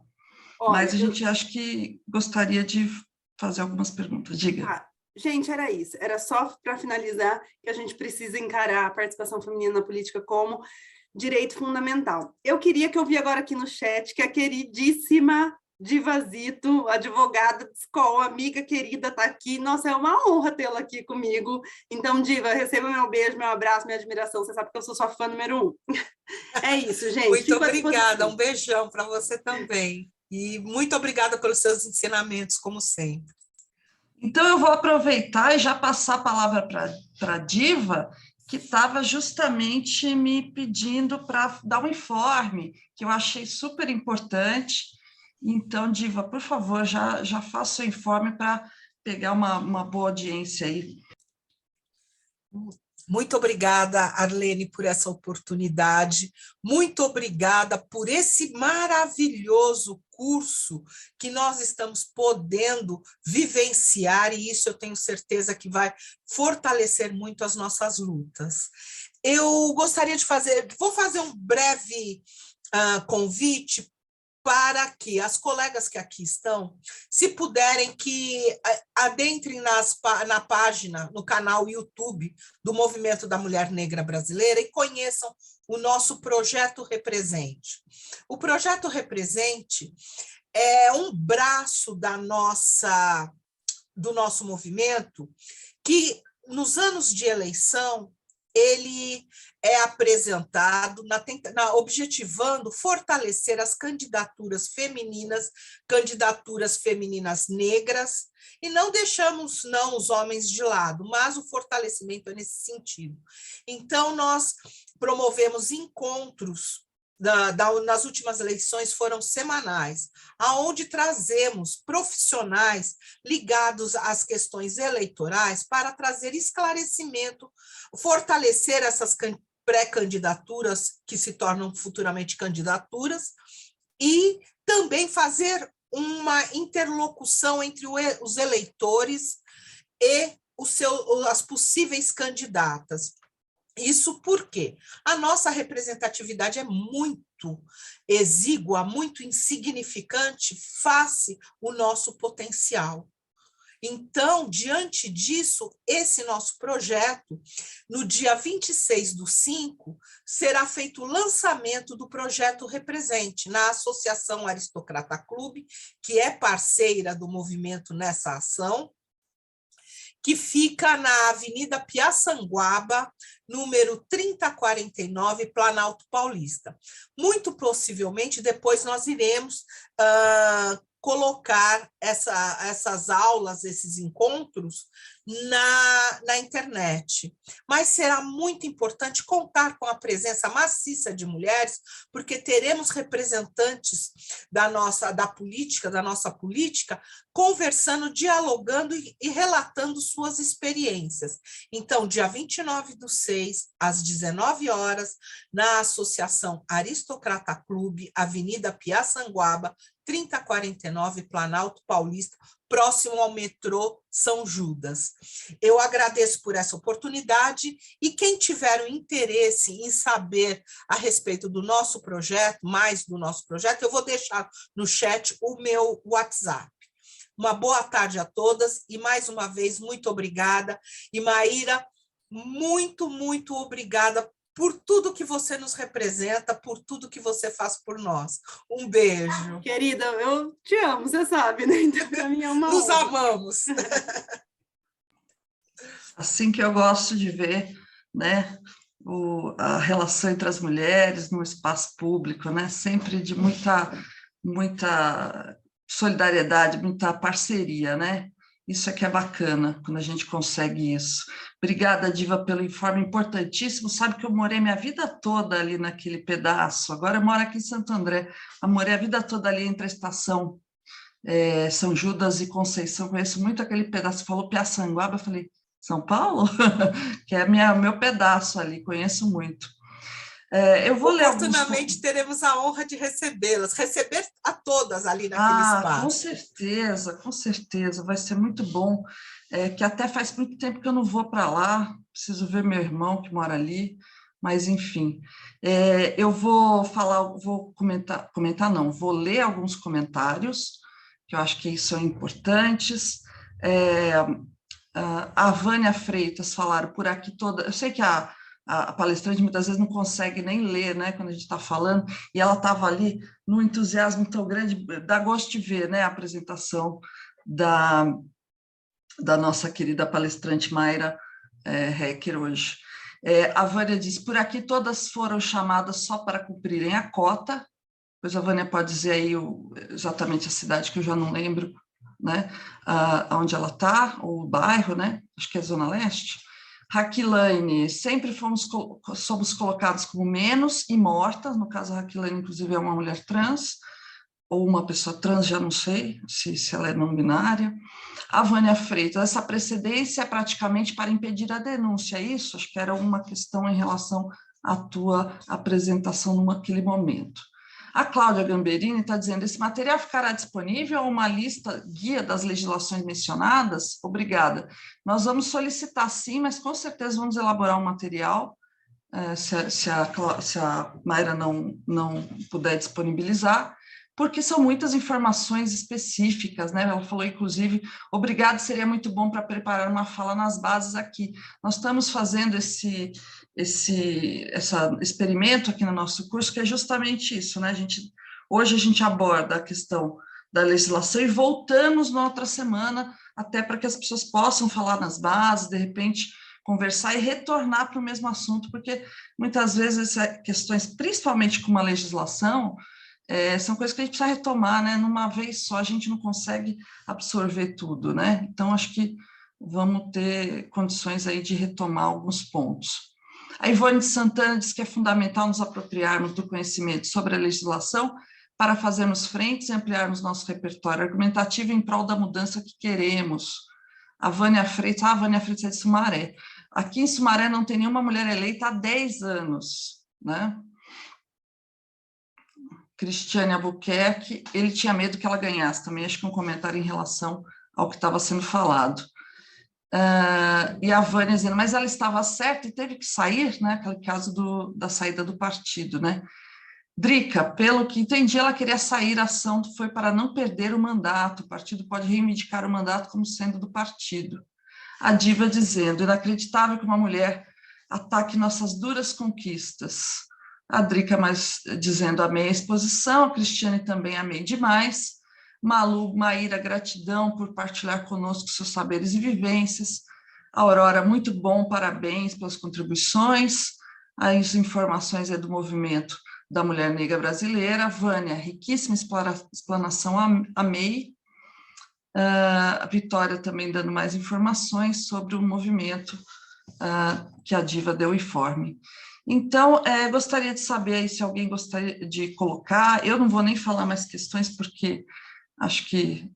Olha, mas a gente acha que gostaria de fazer algumas perguntas. Diga. Gente, era isso. Era só para finalizar que a gente precisa encarar a participação feminina na política como direito fundamental. Eu queria que eu vi agora aqui no chat que a queridíssima Divazito, advogada de escola, amiga querida, está aqui. Nossa, é uma honra tê-la aqui comigo. Então, Diva, receba meu beijo, meu abraço, minha admiração. Você sabe que eu sou sua fã número 1. É isso, gente. Muito obrigada. Um beijão para você também. E muito obrigada pelos seus ensinamentos, como sempre. Então, eu vou aproveitar e já passar a palavra para a Diva, que estava justamente me pedindo para dar um informe, que eu achei super importante. Então, Diva, por favor, já faça o informe para pegar uma boa audiência aí. Muito obrigada, Arlene, por essa oportunidade. Muito obrigada por esse maravilhoso curso que nós estamos podendo vivenciar, e isso eu tenho certeza que vai fortalecer muito as nossas lutas. Eu gostaria de vou fazer um breve convite para que as colegas que aqui estão, se puderem, que adentrem na página, no canal YouTube do Movimento da Mulher Negra Brasileira e conheçam o nosso Projeto Represente. O Projeto Represente é um braço do nosso movimento que, nos anos de eleição, ele é apresentado objetivando fortalecer as candidaturas femininas negras, e não deixamos os homens de lado, mas o fortalecimento é nesse sentido. Então, nós promovemos encontros, nas últimas eleições foram semanais, aonde trazemos profissionais ligados às questões eleitorais para trazer esclarecimento, fortalecer essas pré-candidaturas que se tornam futuramente candidaturas e também fazer uma interlocução entre os eleitores e as possíveis candidatas. Isso porque a nossa representatividade é muito exígua, muito insignificante face ao nosso potencial. Então, diante disso, esse nosso projeto, no dia 26/5, será feito o lançamento do projeto Represente, na Associação Aristocrata Clube, que é parceira do movimento nessa ação, que fica na Avenida Piaçanguaba, número 3049, Planalto Paulista. Muito possivelmente, depois nós iremos colocar essas aulas, esses encontros na internet. Mas será muito importante contar com a presença maciça de mulheres, porque teremos representantes da nossa política, conversando, dialogando e relatando suas experiências. Então, dia 29/6, às 19 horas, na Associação Aristocrata Clube, Avenida Piaçanguaba, 3049, Planalto Paulista, próximo ao metrô São Judas. Eu agradeço por essa oportunidade e quem tiver o interesse em saber a respeito do nosso projeto, mais do nosso projeto, eu vou deixar no chat o meu WhatsApp. Uma boa tarde a todas e, mais uma vez, muito obrigada. E, Maíra, muito, muito obrigada por tudo que você nos representa, por tudo que você faz por nós. Um beijo. Querida, eu te amo, você sabe, né? Então, para mim é uma Nos honra. amamos. Assim que eu gosto de ver, né, a relação entre as mulheres no espaço público, né, sempre de muita solidariedade, muita parceria, né? Isso é que é bacana, quando a gente consegue isso. Obrigada, Diva, pelo informe importantíssimo. Sabe que eu morei minha vida toda ali naquele pedaço. Agora eu moro aqui em Santo André. Eu morei a vida toda ali entre a estação São Judas e Conceição. Conheço muito aquele pedaço. Você falou Piaçanguaba, eu falei, São Paulo? Que é meu pedaço ali, conheço muito. Eu vou ler alguns... Oportunamente teremos a honra de recebê-las, receber a todas ali naquele espaço. Com certeza, vai ser muito bom, que até faz muito tempo que eu não vou para lá, preciso ver meu irmão que mora ali, mas enfim. Eu vou comentar não, vou ler alguns comentários, que eu acho que são importantes. A Vânia Freitas falaram por aqui toda. Eu sei que a palestrante muitas vezes não consegue nem ler, né, quando a gente está falando, e ela estava ali num entusiasmo tão grande, dá gosto de ver, né, a apresentação da nossa querida palestrante Mayra Hecker hoje. A Vânia diz: por aqui todas foram chamadas só para cumprirem a cota. Pois a Vânia pode dizer aí exatamente a cidade, que eu já não lembro, né? Onde ela está, ou o bairro, né? Acho que é Zona Leste. Raquilane, sempre somos colocados como menos e mortas. No caso, a Raquilane, inclusive, é uma mulher trans, ou uma pessoa trans, já não sei se ela é não binária. A Vânia Freitas, essa precedência é praticamente para impedir a denúncia, é isso? Acho que era uma questão em relação à tua apresentação naquele momento. A Cláudia Gamberini está dizendo: esse material ficará disponível ou uma lista guia das legislações mencionadas? Obrigada. Nós vamos solicitar sim, mas com certeza vamos elaborar um material, se a Mayra não puder disponibilizar, porque são muitas informações específicas, né? Ela falou, inclusive, obrigado, seria muito bom para preparar uma fala nas bases aqui. Nós estamos fazendo esse experimento aqui no nosso curso, que é justamente isso, né? Hoje a gente aborda a questão da legislação e voltamos na outra semana, até para que as pessoas possam falar nas bases, de repente conversar e retornar para o mesmo assunto, porque muitas vezes questões, principalmente com uma legislação, são coisas que a gente precisa retomar, né? Numa vez só a gente não consegue absorver tudo, né? Então, acho que vamos ter condições aí de retomar alguns pontos. A Ivone de Santana diz que é fundamental nos apropriarmos do conhecimento sobre a legislação para fazermos frentes e ampliarmos nosso repertório argumentativo em prol da mudança que queremos. A Vânia Freitas é de Sumaré. Aqui em Sumaré não tem nenhuma mulher eleita há 10 anos, né? Cristiane Albuquerque, ele tinha medo que ela ganhasse, também acho que um comentário em relação ao que estava sendo falado. E a Vânia dizendo, mas ela estava certa e teve que sair, né? Aquele caso da saída do partido, né? Drica, pelo que entendi, ela queria sair, a ação foi para não perder o mandato, o partido pode reivindicar o mandato como sendo do partido. A Diva dizendo, inacreditável que uma mulher ataque nossas duras conquistas. A Drica mais dizendo, amei a exposição, a Cristiane também amei demais. Malu, Maíra, gratidão por partilhar conosco seus saberes e vivências. Aurora, muito bom, parabéns pelas contribuições. As informações do movimento da mulher negra brasileira. Vânia, riquíssima explanação, amei. A Vitória também dando mais informações sobre o movimento que a Diva deu informe. Então, gostaria de saber aí se alguém gostaria de colocar. Eu não vou nem falar mais questões, porque acho que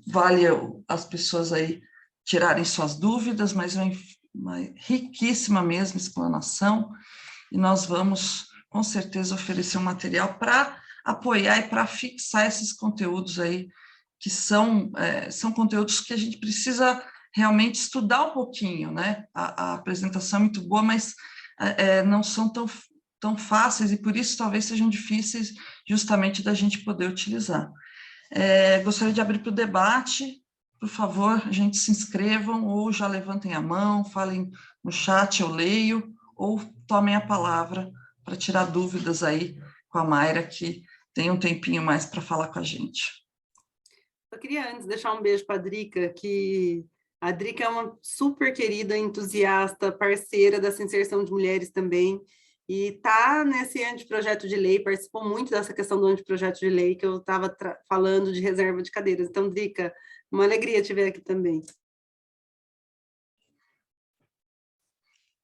vale as pessoas aí tirarem suas dúvidas, mas uma riquíssima mesmo explanação, e nós vamos, com certeza, oferecer um material para apoiar e para fixar esses conteúdos aí, que são conteúdos que a gente precisa realmente estudar um pouquinho, né? A apresentação é muito boa, mas não são tão fáceis, e por isso talvez sejam difíceis justamente da gente poder utilizar. Gostaria de abrir para o debate, por favor, a gente se inscrevam, ou já levantem a mão, falem no chat, eu leio, ou tomem a palavra para tirar dúvidas aí com a Mayra, que tem um tempinho mais para falar com a gente. Eu queria antes deixar um beijo para a Drica, que a Drica é uma super querida, entusiasta, parceira dessa inserção de mulheres também, e está nesse anteprojeto de lei, participou muito dessa questão do anteprojeto de lei, que eu estava falando de reserva de cadeiras. Então, Drica, uma alegria te ver aqui também.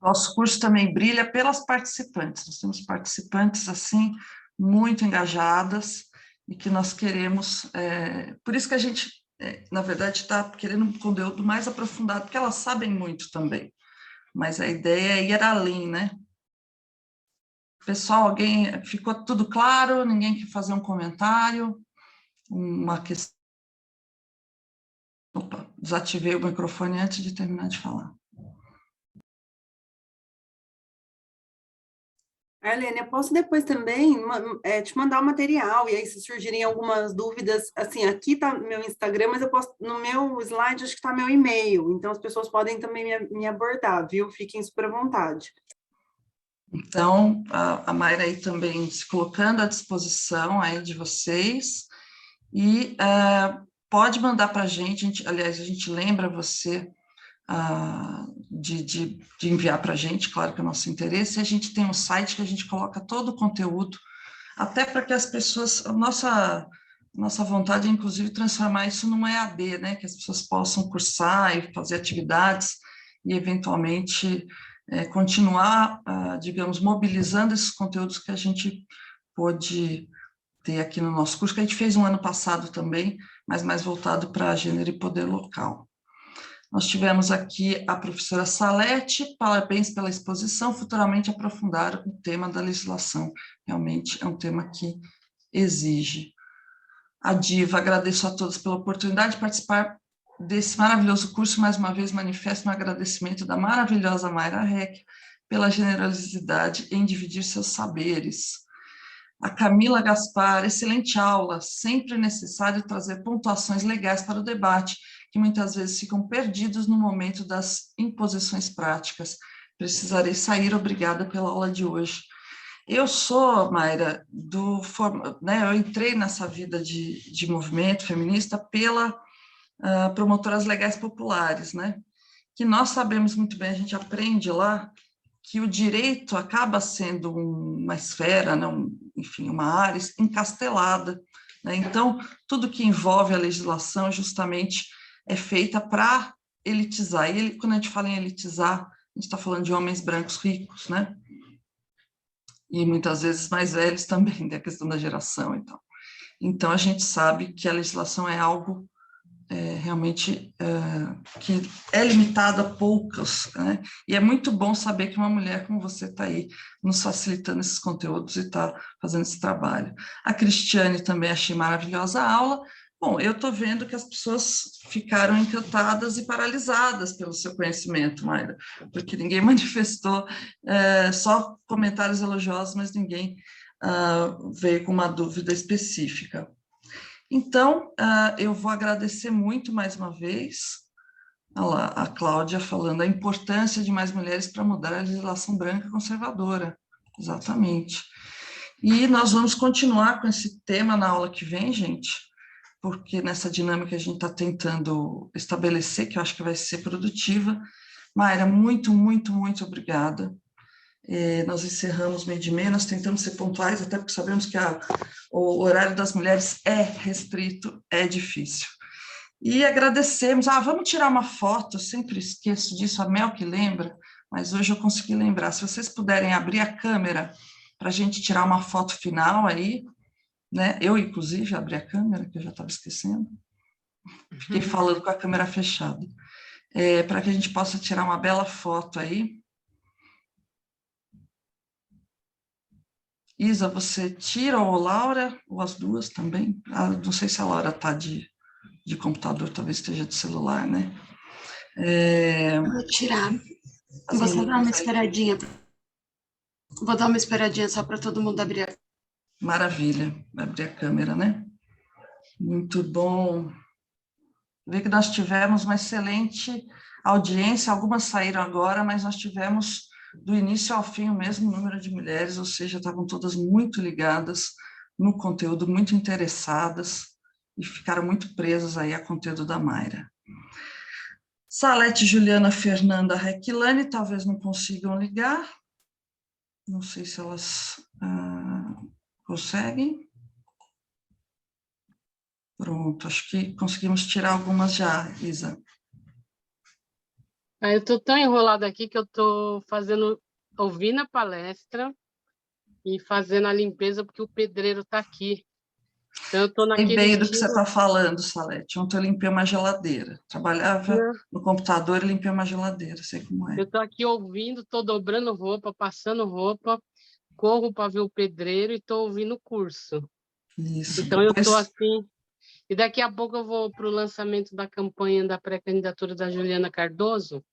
Nosso curso também brilha pelas participantes. Nós temos participantes, assim, muito engajadas, e que nós queremos... por isso que a gente, na verdade, está querendo um conteúdo mais aprofundado, porque elas sabem muito também. Mas a ideia é ir além, né? Pessoal, ficou tudo claro? Ninguém quer fazer um comentário? Uma questão? Opa, desativei o microfone antes de terminar de falar. Arlene, eu posso depois também te mandar o material, e aí se surgirem algumas dúvidas, assim, aqui está meu Instagram, mas eu posso, no meu slide, acho que está meu e-mail, então as pessoas podem também me abordar, viu? Fiquem super à vontade. Então, a Mayra aí também se colocando à disposição aí de vocês, e pode mandar para a gente, aliás, a gente lembra você de enviar para a gente, claro que é o nosso interesse, e a gente tem um site que a gente coloca todo o conteúdo, até para que as pessoas, nossa vontade é, inclusive, transformar isso num EAD, né, que as pessoas possam cursar e fazer atividades, e, eventualmente, continuar, digamos, mobilizando esses conteúdos que a gente pôde ter aqui no nosso curso, que a gente fez um ano passado também, mas mais voltado para gênero e poder local. Nós tivemos aqui a professora Salete, parabéns pela exposição, futuramente aprofundar o tema da legislação, realmente é um tema que exige. A Diva, agradeço a todos pela oportunidade de participar desse maravilhoso curso, mais uma vez manifesto um agradecimento da maravilhosa Mayra Reck pela generosidade em dividir seus saberes. A Camila Gaspar, excelente aula, sempre necessário trazer pontuações legais para o debate, que muitas vezes ficam perdidos no momento das imposições práticas. Precisarei sair, obrigada pela aula de hoje. Eu sou, Mayra, eu entrei nessa vida de movimento feminista pela Promotoras Legais Populares, né? Que nós sabemos muito bem, a gente aprende lá, que o direito acaba sendo uma esfera, né, enfim, uma área encastelada, né? Então, tudo que envolve a legislação justamente é feita para elitizar. E quando a gente fala em elitizar, a gente está falando de homens brancos ricos, né? E muitas vezes mais velhos também, da questão da geração e tal. Então, a gente sabe que a legislação é algo realmente que é limitado a poucos, né? E é muito bom saber que uma mulher como você está aí nos facilitando esses conteúdos e está fazendo esse trabalho. A Cristiane também achei maravilhosa a aula. Bom, eu estou vendo que as pessoas ficaram encantadas e paralisadas pelo seu conhecimento, Mayra, porque ninguém manifestou, só comentários elogiosos, mas ninguém veio com uma dúvida específica. Então, eu vou agradecer muito mais uma vez a Cláudia falando a importância de mais mulheres para mudar a legislação branca conservadora. Exatamente. E nós vamos continuar com esse tema na aula que vem, gente, porque nessa dinâmica a gente está tentando estabelecer, que eu acho que vai ser produtiva. Mayra, muito, muito, muito obrigada. Nós encerramos meio de meia, nós tentamos ser pontuais, até porque sabemos que o horário das mulheres é restrito, é difícil. E agradecemos, vamos tirar uma foto, eu sempre esqueço disso, a Mel que lembra, mas hoje eu consegui lembrar. Se vocês puderem abrir a câmera para a gente tirar uma foto final aí, né? Eu, inclusive, abri a câmera, que eu já estava esquecendo, fiquei falando com a câmera fechada, para que a gente possa tirar uma bela foto aí. Isa, você tira ou Laura, ou as duas também? Não sei se a Laura está de computador, talvez esteja de celular, né? Vou tirar. Vou só dar uma esperadinha. Vou dar uma esperadinha só para todo mundo abrir. Maravilha, vai abrir a câmera, né? Muito bom. Vê que nós tivemos uma excelente audiência, algumas saíram agora, mas nós tivemos do início ao fim o mesmo número de mulheres, ou seja, estavam todas muito ligadas no conteúdo, muito interessadas e ficaram muito presas aí a conteúdo da Mayra. Salete, Juliana, Fernanda, Requilane, talvez não consigam ligar, não sei se elas conseguem. Pronto, acho que conseguimos tirar algumas já, Isa. Eu estou tão enrolada aqui que eu estou ouvindo a palestra e fazendo a limpeza porque o pedreiro está aqui. Então, eu estou naquele bem do que você está falando, Salete. Ontem eu limpei uma geladeira. Trabalhava no computador e limpei uma geladeira, sei como é. Eu estou aqui ouvindo, estou dobrando roupa, passando roupa, corro para ver o pedreiro e estou ouvindo o curso. Isso. Então, eu estou assim... E daqui a pouco eu vou para o lançamento da campanha da pré-candidatura da Juliana Cardoso.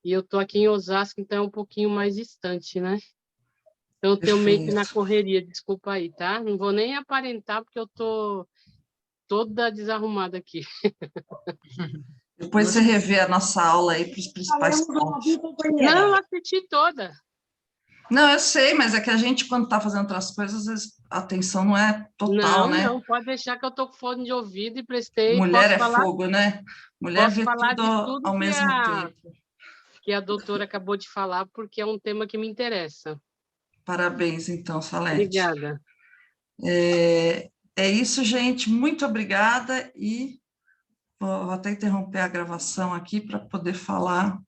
E eu estou aqui em Osasco, então é um pouquinho mais distante, né? Então, eu tenho meio que na Perfeito. correria, desculpa aí, tá? Não vou nem aparentar, porque eu tô toda desarrumada aqui. Depois você revê a nossa aula aí para os principais pontos. Não, eu assisti toda. Não, eu sei, mas é que a gente, quando está fazendo outras coisas, às vezes a atenção não é total, né? Não, pode deixar que eu tô com fone de ouvido e prestei. Mulher é fogo, né? Mulher Posso vê falar tudo de tudo ao mesmo tempo. que a doutora acabou de falar, porque é um tema que me interessa. Parabéns, então, Salete. Obrigada. É isso, gente. Muito obrigada e vou até interromper a gravação aqui para poder falar